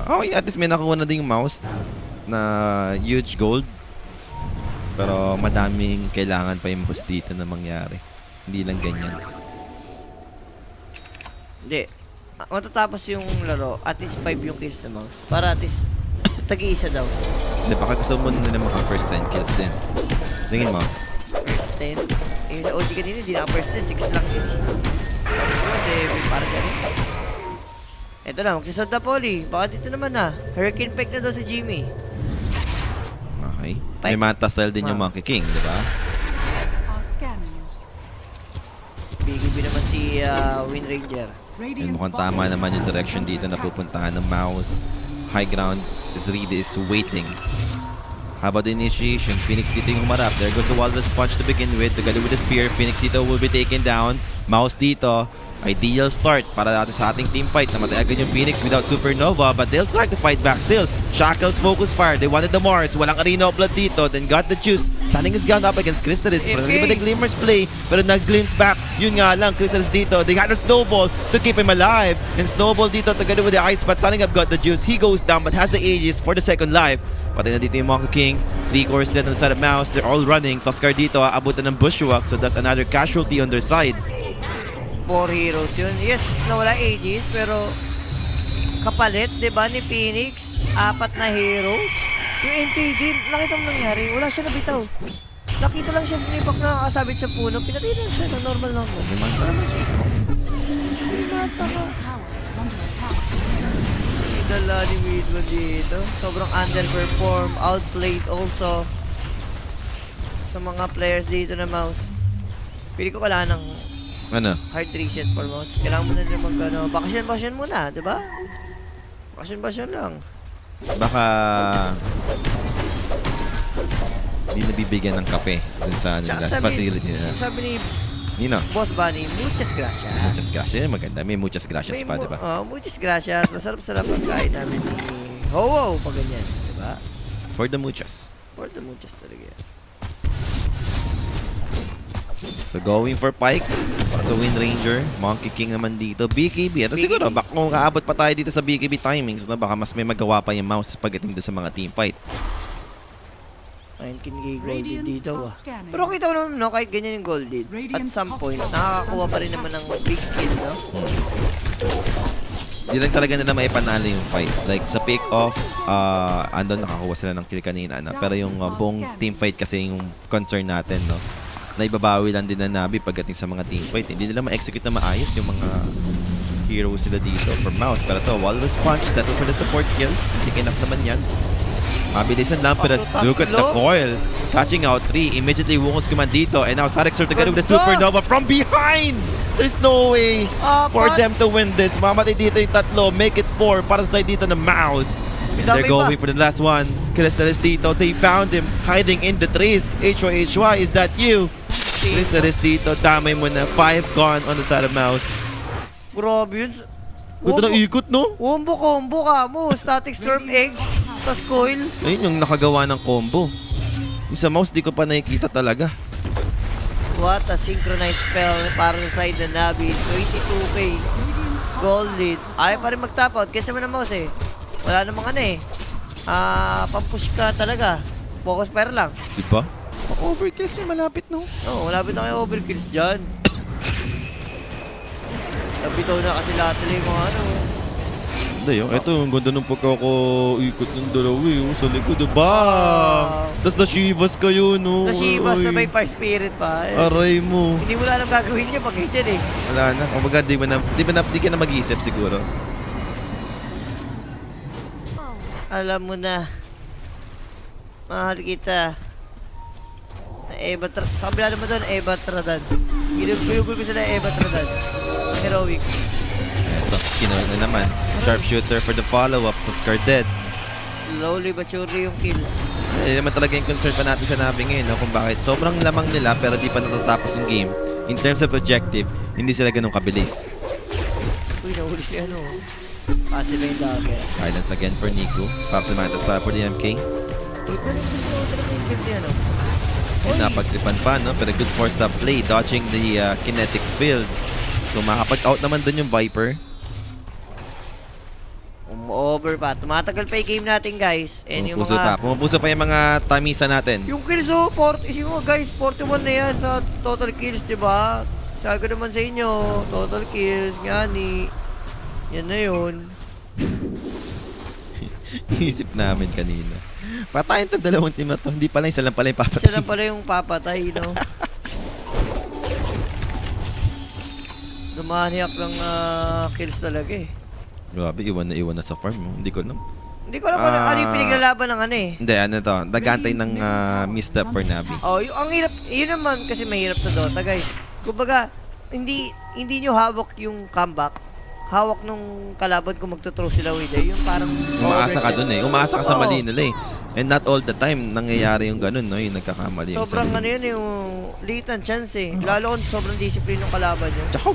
at least may nakuha na din yung mouse na huge gold. Pero madaming kailangan pa yung boss dito na mangyari. Hindi lang ganyan. Hindi. Matatapos yung laro, at least 5 yung kills sa mouse. Para at least tag-iisa daw. Hindi, baka gusto mo nila maka first 10 kills din. Tingin mo? First 10. Eh, sa OG kanina, hindi na first 10, 6 lang yun. Kasi parang ganun. Eto na, magsasod na Polly. Baka dito naman na. Hurricane Peck na daw si Jimmy. Okay. May mata style din yung Monkey King, di ba? Are scanning. BKB naman si Wind Ranger. And mukhang tama naman yung direction dito na pupuntahan ng mouse. High ground is really is waiting. How about the initiation? Phoenix dito yung humarap. There goes the Walrus Punch to begin with. Together with the Spear, Phoenix dito will be taken down. Mouse dito. Ideal start para natin sa ating team fight. Namatay agad yung Phoenix without Supernova, but they'll try to fight back still. Shackles focus fire. They wanted the Mars. Walang Arena of Blood dito. Then got the juice. Standing his gun up against Crystallis. Pero hindi ba the Glimmers play? Pero nag-glimpse back. Yun nga lang, Crystallis dito. They got the Snowball to keep him alive. And Snowball dito together with the Ice, but Standing Up got the juice. He goes down but has the Aegis for the second life. Patay na dito yung Monkey King. 3 cores dead on the side of Mouse. They're all running. Tuskar dito, aabutan ng Bushwhack. So that's another casualty on their side. 4 heroes yun. Yes, nawala Aegis, pero kapalit, di ba, ni Phoenix, 4 na heroes. Yung MPD, nakita mo nangyari, wala siya nabitaw. Nakita lang siya sinibak na nakakasabit sa puno, pinatay lang siya na normal lang mo. Tower is under attack. Dala ni Midwo dito. Sobrang underperform, outplayed also sa mga players dito na Mouse. Pili ko kailangan ng Ano? hard reset for Mouse. Kailangan mo na rin bakasyon muna, di ba? Bakasyon lang. Baka hindi nabibigyan ng kape dun sa facility nila. Sabi ni Nino? Boss Bunny, muchas gracias. Muchas gracias. Yan, maganda. May muchas gracias pa, di ba? Muchas gracias. Masarap-sarap ang kain namin ni Ho-Ho pag ganyan, di ba? For the muchas. For the muchas talaga yan. So going for Pike. Para sa Wind Ranger. Monkey King naman dito. BKB. Ito siguro, baka kung kaabot pa tayo dito sa BKB timings, no, baka mas may magawa pa yung mouse pagdating doon sa mga team fight. Ayun, kinigay Golded dito Pero kita mo naman, no, kahit ganyan yung Golded, at some point, nakakakuha pa rin naman ng big kill, no? Hindi lang talaga nila maipanalo yung fight. Like sa pick-off, andun nakakuha sila ng kill kanina. No? Pero yung buong team fight kasi yung concern natin, no? Na ibabawi lang din na Nabi pagdating sa mga team fight. Hindi nila ma-execute na maayos yung mga heroes nila dito for mouse. Pero to, Walrus Punch, settle for the support kill. Taken up naman yan. Mabilisan lang, pero look at the coil. Catching out 3. Immediately, Wungos command dito. And now, Static Sword together with the Supernova from behind! There's no way for them to win this. Mamatay dito yung tatlo. Make it 4 para sa side dito ng mouse. And they're going for the last one. Crystallis dito. They found him hiding in the trees. HY, is that you? Crystallis dito. Damay mo na. 5 gone on the side of mouse. Grabe yun. Ganda ng ikot, no? Combo ka mo. Static Storm Egg, tas coil. Ayun yung nakagawa ng combo. Yung sa mouse, di ko pa nakikita talaga. What a synchronized spell para sa side ng Nabi. 22k. Gold lead. Ayaw pa rin mag-top out. Kasi naman ang mouse eh. Wala namang ano eh. Pampush ka talaga. Focus fire lang. Di ba? Overkill siya, malapit no. Oo, malapit na kayo overkills dyan. Nabitaw na kasi lahat nila yung mga ano. Hindi yun. Ito, ang ganda ng pagkakaikot ng dalawa eh. Sa likod, bang! Tapos na-shivas kayo, no? Na Shiva Ay. sabay Fire Spirit pa. Aray mo. Hindi mo alam gagawin niya pag hit yan eh. Wala na. O baga, di ka na mag-iisip siguro. Alam mo na. Mahal kita. Sa kabila naman doon, Eva Tradan. Ginugul ko sila Eva Tradan. Heroic. Ito, kino na naman. Sharpshooter for the follow-up. Tapos Carded. Slowly but surely yung kill. Naman talaga yung concern pa natin sa Navi ngayon, no? Kung bakit sobrang lamang nila pero di pa natatapos yung game. In terms of objective, hindi sila ganun kabilis. Uy, nahuli si ano. Passive na yung dagger. Silence again for Nico. Pops the Mantis para for the MK. Uy, ganun yung kill niya, no? And napagtripan pa, no? Pero good force stop play, dodging the kinetic field. So makapag-out naman dun yung Viper. Over pa. Tumatagal pa yung game natin, guys. And yung mga... Pumupuso pa yung mga tamisa natin. Yung kills, oh, yung mga guys, 41 na yan sa total kills, di ba? Sabi ko naman sa inyo, total kills, nga ni... Yan na yun. Isip namin kanina. Patayin itong dalawang team na to. Hindi pala, isa lang pala yung papatay. Isa lang pala yung papatay, no? Lumaniak lang kills talaga eh. Grabe, iwan na sa farm. Hindi ko alam. Hindi ko alam kung ano yung pinaglalaban ng ano eh. Hindi, ano to. Nagantay ng misstep for Navi. Oh, ang hirap, yun naman kasi mahirap sa Dota, guys. Kumbaga, hindi nyo hawak yung comeback. Hawak nung kalaban kung magtuthrow sila with eh. Yung parang... Umaasa ka dun eh. Umaasa ka sa Oo. mali nila eh. And not all the time nangyayari yung ganun, no? Yung nagkakamali. yung Sobrang isa. ano yun, yung litan chance eh. Lalo kung sobrang discipline ng kalaban nyo. Tsaka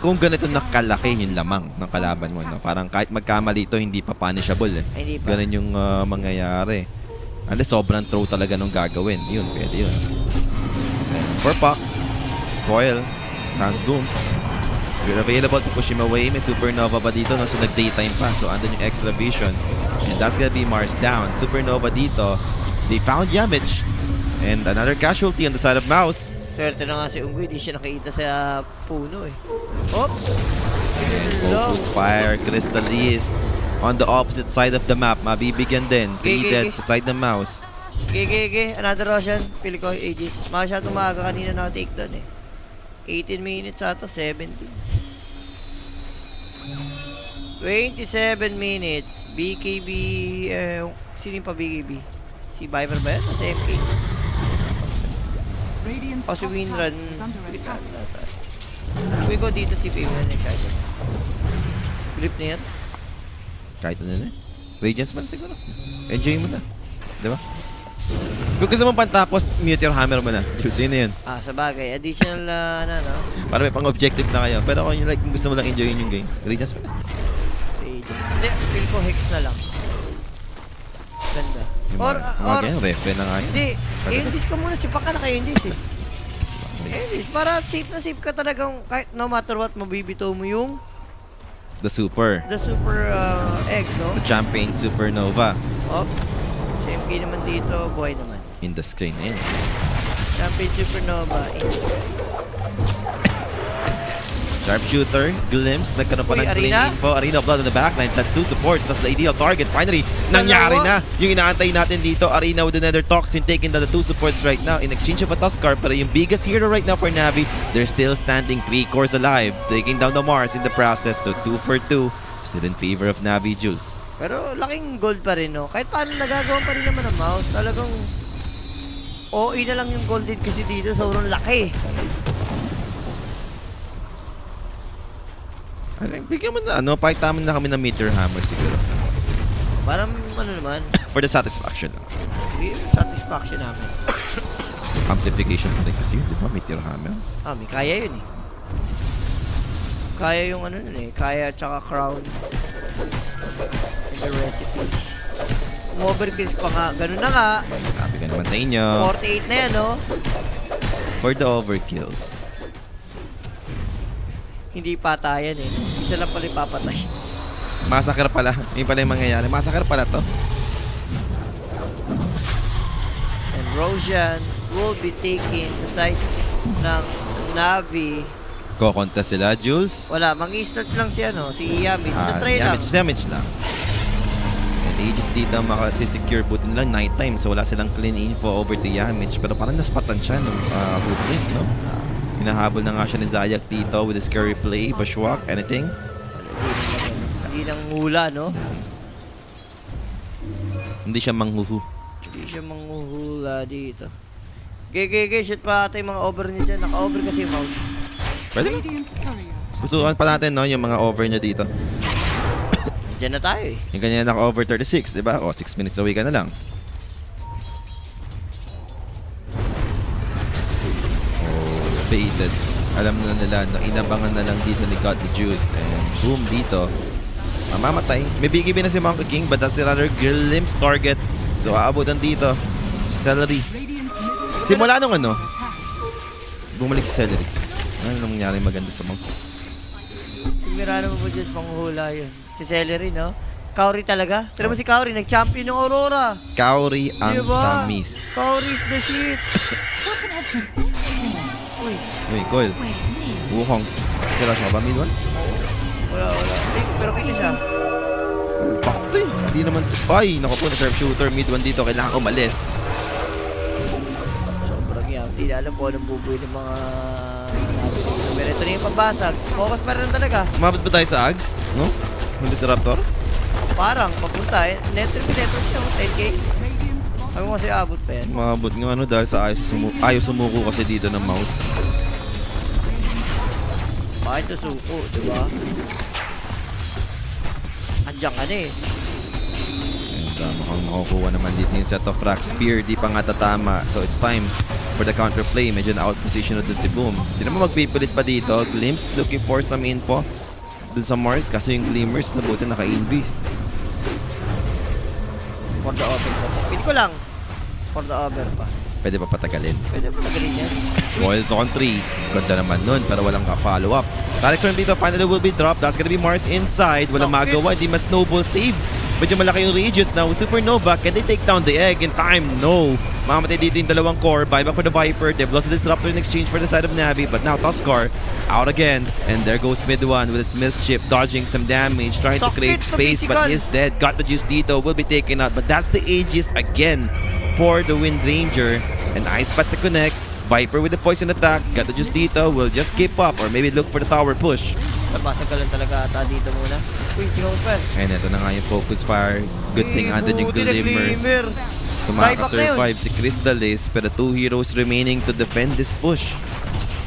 kung ganito nakalaki yung lamang ng kalaban mo, no? Parang kahit magkamali ito, hindi pa punishable eh. Ay, hindi pa. Ganun yung mangyayari. Unless sobrang throw talaga nung gagawin. Yun, pwede yun. For Puck, Coil, Transboom. Spear available to push him away. May Supernova pa dito, no? So nag-daytime pa. So andun yung extra vision. And that's gonna be Mars down. Supernova dito. They found Yamich. And another casualty on the side of Mouse. Swerte na nga si Unggoy, di siya nakita sa puno eh. Oh! Focus Fire, Crystallis on the opposite side of the map. Mabibigyan din. 3 dead sa side ng Mouse. Gege, another Roshan. Pili ko, Aegis. Masyadong maaga kanina na-take down eh. 18 minutes ata, 17. 27 minutes. BKB, sino yung pa BKB? Si Viper ba yan? O si MK? Radiant's O si top Winrun. tower is under attack. Uwi ko dito si Winrun yung shot. Flip na yan. Kahit ano na. Radiance man siguro. Enjoy mo na. Diba? Kung gusto mong pantapos, mute your hammer mo na. Juicy na yun. Sa bagay. Additional, no? Para may pang-objective na kayo. Pero kung like, gusto mo lang enjoyin yung game, Radiance mo na. Si Aegis. Hindi, feel ko Hex na lang. Ganda. Or, Ganyan, refe na nga yun. hindi. Endis ka muna. Sipa ka na kay Endis eh. Endis, para safe na safe ka talagang kahit no matter what, mabibito mo yung The super egg, no? the Champagne Supernova Oh. Si MK naman dito, buhay naman. in the screen na yun. Champion Supernova is... Sharpshooter, Glimpse, nagkaroon pa Uy, ng clean Arena? info. Arena of Blood on the backline. That's 2 supports. That's the ideal target. Finally, nangyari na. Yung inaantay natin dito, Arena with another Toxin taking the 2 supports right now in exchange of a Tuskar. Pero yung biggest hero right now for Navi, they're still standing 3 cores alive, taking down the Mars in the process. So 2 for 2, still in favor of Navi Juice. Pero laking gold pa rin, no? Kahit paano nagagawa pa rin naman ang mouse. Talagang OE na lang yung gold lead kasi dito. Sobrang laki. Bigyan mo na, pakitaman na kami ng Meteor Hammer siguro. Parang ano naman, For the satisfaction lang. satisfaction namin. Amplification pa rin kasi yun, di ba? Meteor Hammer. May kaya yun eh. Kaya yung ano nun eh. Kaya tsaka crown. And the recipe. Overkills pa nga. Ganun na nga. Sabi ka naman sa inyo. 48 na yan, no? For the overkills. Hindi patayan eh. Isa lang pala ipapatay. Massacre pala. Yung pala yung mangyayari. Massacre pala to. And Roshan. will be taken sa side ng Navi. Kokonta sila, Jules. Wala, mag-i-snatch lang si Yamich. Sa try lang. Damage lang. And Aegis dito makasisecure. Buti nilang nighttime, so wala silang clean info over to Yamich. Pero parang naspatan siya nung blueprint, no? Hinahabol na nga siya ni Zayak dito with a scary play. Bushwalk, anything? Hindi nang hula, no? Hindi siya manghuhu. Hindi siya manghuhula dito. Gege, shoot pa ata yung mga over niya dyan. Naka-over kasi yung mouse. Pwede na. Radiant's courier. Gustuhan pa natin, no, yung mga over niya dito. Diyan na tayo eh. Yung kanya naka-over 36, di ba? O, 6 minutes away ka na lang. Oh, baited. Alam na nila, no, inabangan na lang dito ni God the Juice. And boom, dito. Mamamatay. May BKB na si Monkey King, but that's another glimpse target. So, aabutan dito. Celery. Radiant's middle Simula nung attack. bumalik si Celery. Ano nangyari maganda sa mouse? Mirano mo po dyan panghula yun. Si Celery, no? Kaori talaga. Tira mo si Kaori, nag-champion ng Aurora. Kaori ang Diba? tamis. Kaori is the shit. Who can have predicted this? Uy, Uy, Coil. Wait, me? Wukongs. Sila siya ba, mid one? wala. Pero kita siya. Bakto eh. Hindi naman. Ay, naku po, na-serve shooter. Mid one dito. Kailangan umalis. Sobrang yan. Hindi na alam po anong bubuhay ng mga... Pero ito na yung pambasag. Focus pa rin talaga. Umabot ba tayo sa Ags? No? Yung Disruptor? Parang, papunta eh. Network siya. 10k. Radiant's bottom Sabi mo kasi abot pa yan. Umabot nga ano dahil sa ayaw sumuko kasi dito ng mouse. Bakit susuko, di ba? Andiyan ka na eh. And mukhang makukuha naman dito yung set of Rack Spear. Di pa nga tatama. So it's time for the counterplay. Medyo na-out position na dun si Boom. Hindi naman magpipilit pa dito. Glimpse looking for some info dun sa Mars. Kasi yung Glimmers na buti naka-inv. For the over pa. Pili ko lang. For the over pa. Pwede pa patagalin. Pwede ba tagalin yan? Coils on 3. Ganda naman nun, pero walang ka-follow-up. Alex Horn dito, finally will be dropped. That's gonna be Mars inside. Walang magawa, di mas snowball save. Medyo malaki yung Regis now. Supernova, can they take down the egg in time? No. Mamamatay dito yung dalawang core. Buyback for the Viper. They've lost the Disruptor in exchange for the side of Navi. But now Tuskar out again. And there goes mid one with his mischief. Dodging some damage. Trying to create space. But he's dead. Got the juice dito. Will be taken out. But that's the Aegis again for the Wind Ranger. And Ice Bat to connect. Viper with the poison attack. Got the juice dito. Will just keep up. Or maybe look for the tower push. Napasagalan talaga ata dito muna. Uy, tinopel. And ito na nga yung focus fire. Good thing andun yung Glimmers. So makaka-survive si Crystallis. Pero 2 heroes remaining to defend this push.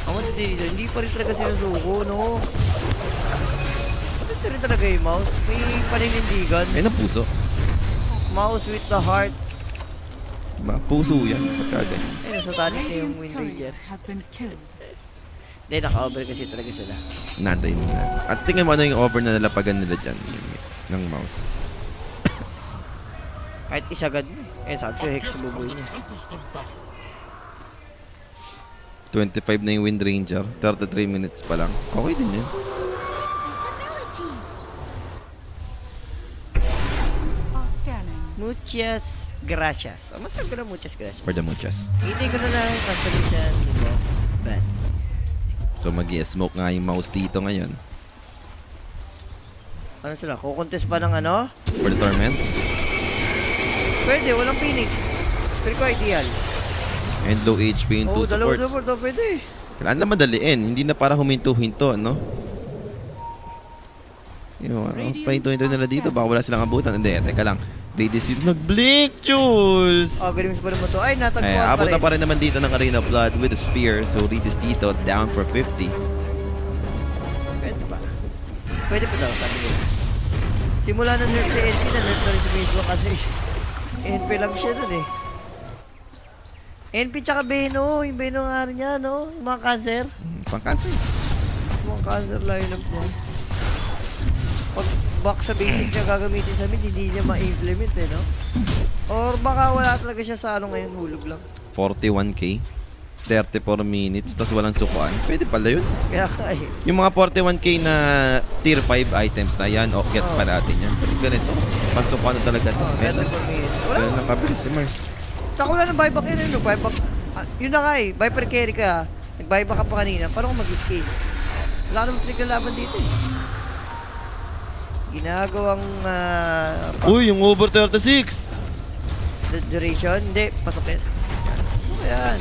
Ako dito, hindi pa rin talaga sinusuko, no? Pati rin talaga yung mouse. May paninindigan. Ayun ang puso. Mouse with the heart. Puso yan. Pagkagan. Ayun, sa talit na yung Radiant's Wind courier Ranger. has been killed. Hindi, naka-over kasi talaga sila. Nantay nila. At tingnan mo ano yung over na nalapagan nila dyan. Ng mouse. Kahit isagad mo. Ayun, sabi siya, Hex sa buboy niya. 25 na yung Wind Ranger. 33 minutes pa lang. Okay din yun. Are scanning. Muchas gracias. O, masabi ko na muchas gracias. For the muchas. Hindi ko na lang yung cancellation. Diba? Bad. So mag-i-smoke nga yung mouse dito ngayon. Ano sila? Kukontest pa ng ano? For the Torments. Pwede, walang Phoenix. Pero ko ideal. And low HP yung 2 Oo, dalawa supports. support. Oh, pwede. Kailangan na madaliin. Hindi na para huminto-hinto, no? Yung pahinto-hinto nila dito. Baka wala silang abutan. Hindi, teka lang. Ladies dito nag-blink, Jules! Oh, galing pa rin mo to. Ay, Ay, natagpuan abot na pa pa rin. rin naman dito ng Arena of Blood with a spear. So, Redis dito down for 50. Pwede pa. Pwede pa daw, sabi ko. Simula na nerf si NP, na nerf na rin si Maze kasi NP lang siya nun eh. NP tsaka Beno, yung Beno nga rin niya, no? Yung mga cancer. Pang-cancel. Yung mga cancer lineup niya. Pag back sa basic niya gagamitin sa mid, hindi niya ma-implement eh, no? Or baka wala talaga siya sa ano ngayon, hulog lang. 41k. 34 minutes. Tapos walang sukuan. Pwede pala yun. Kaya kaya. Yung mga 41k na tier 5 items na yan, gets pa natin yan. Pero ganito. Pansukuan na talaga. Oh, Ayan better na. for me. Wala. Ganun nakabilis si Mars. Tsaka wala nang buyback yun, no? Buyback. Yun na nga eh. Viper carry ka. Nag-buyback ka pa kanina. Paano kung mag-scale? Wala ka naman pinaglalaban dito eh. Ginagawang Uy, yung over 36! duration. Hindi, pasok yan. Ayan.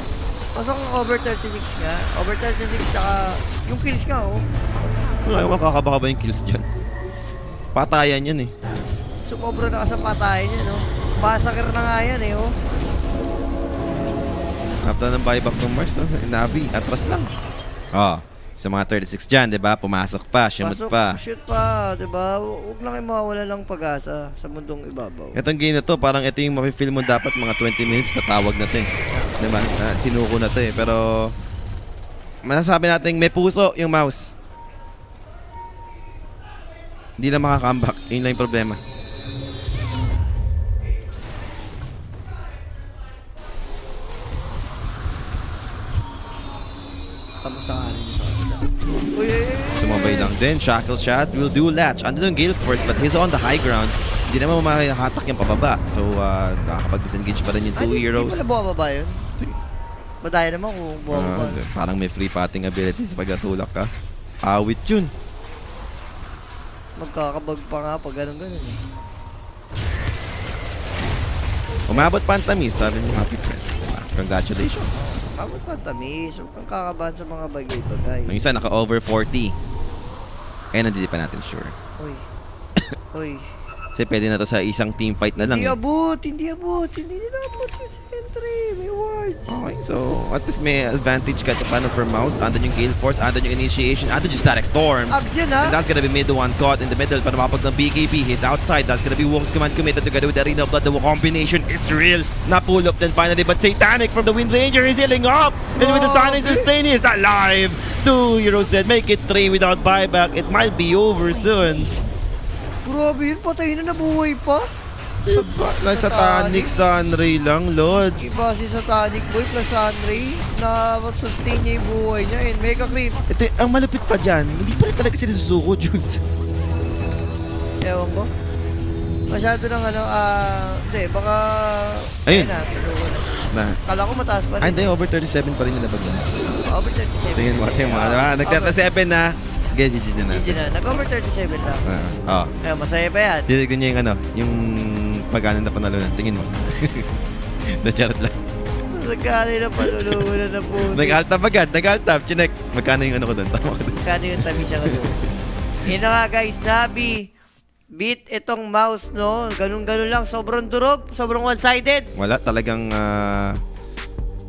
Pasok ang over 36 nga. Over 36 tsaka yung kills nga oh. Wala yung makakabaka ba yung kills dyan? Patayan yan eh. Sumobra na ka sa patayan yan oh. Massacre na nga yan eh oh. After ng buyback ng Mars, no? Navi, atras lang. Sa mga 36 dyan, di ba? Pumasok pa, shoot pa. Shoot pa, di ba? Huwag lang kayo mawawala ng pag-asa sa mundong ibabaw. Itong game na to, parang ito yung mafe-feel mo dapat mga 20 minutes na tawag na to eh. Di ba? Sinuko na to eh. Pero, masasabi natin may puso yung mouse. Hindi na makaka-comeback. Yun lang yung problema. Kamusta nga rin yung uy. Sumabay lang din. Shackle shot will do latch. Andun yung Gale Force but he's on the high ground. Hindi naman makahatak yung pababa. So, nakakapag-disengage pa rin yung 2 heroes. Hindi pala bumababa yun? Madaya naman kung bumababa. Parang may free patting abilities pag natulak ka. Awit yun. Magkakabag pa nga pag ganun-ganun eh. Umabot pa ang tamis. Sabi mo, happy press. Congratulations. Abot pa tamis. Huwag kang kakabahan sa mga bagay-bagay. Yung isa naka-over 40. Hindi pa natin sure. Uy. Uy. Kasi pwede na to sa isang team fight na lang. Hindi Eh. abot. Hindi abot. Hindi nila abot yung entry. May wards. Okay, so at least may advantage ka paano for mouse. Andun yung Gale Force, andun yung initiation, andun yung Static Storm. Ags yan ha. And that's gonna be mid one caught in the middle para mapag ng BKB. He's outside. That's gonna be Wolf's command committed together with the Arena of Blood. The combination is real. Na-pull up then finally, but Satanic from the Wind Ranger is healing up. And with the Sonic Sustain, he's alive. 2 heroes dead. Make it 3 without buyback. It might be over soon. Grabe yun. Patay na nabuhay pa. Nasa Tanic Sunray lang, Lods. Iba si Satanic Boy plus Sunray na sustain niya yung buhay niya and Mega Creeps. Ito, ang malapit pa dyan, hindi pa rin talaga sila susuko, Jules. Ewan ko. Masyado ng hindi, baka... Ayun. Na, tulungan na. Na. Kala ko mataas pa rin. Hindi, over 37 pa rin nila bagyan. Over 37. Tingin mo, diba? Nagtata-7 na. Okay, GG na Hindi natin. na. Nag-over 37 lang. Ayun, masaya pa yan. Ditignan niya yung yung pag-ano na panalunan. Tingin mo. Na-charot lang. Nagkano na palulungan na po. Nag-alt-tab agad, nag-alt-tab. Chinek. Magkano yung ano ko doon? Tama ko doon. Nagkano yung tamis ko doon. Yun na nga guys, Nabi. Beat itong mouse, no? Ganun-ganun lang. Sobrang durog. Sobrang one-sided. Wala, talagang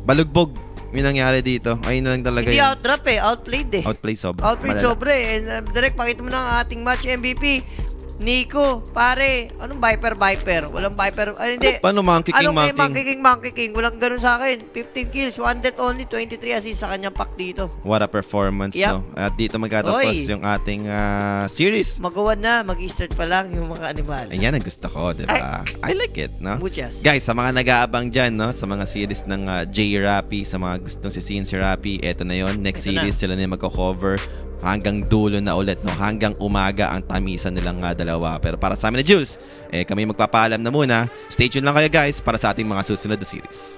balugbog yung nangyari dito. Ayun na lang talaga Hindi yun. outdrap eh. Outplayed eh. Outplay sobra. Outplayed Malala. sobre. And direct, pakita mo na ang ating match MVP. Nico, pare. Anong Viper? Walang Viper. Ay, hindi. Paano Monkey King, Anong Monkey? Monkey King? Walang ganun sa akin. 15 kills, 1 death only, 23 assists sa kanyang pack dito. What a performance, Yep. no? At dito magtatapos Oy. yung ating series. Magawan na, mag-start pa lang yung mga animal. Ayan ang gusto ko, di ba? I like it, no? Muchas. Guys, sa mga nag-aabang dyan, no? Sa mga series ng J. Rappy, sa mga gustong sisihin si Rappy, eto na yon. Next Eto series, na. sila na yung magko-cover hanggang dulo na ulit, no? Hanggang umaga ang tamisan nilang dalawa. Pero para sa amin na Jules, kami magpapaalam na muna. Stay tuned lang kayo guys para sa ating mga susunod na series.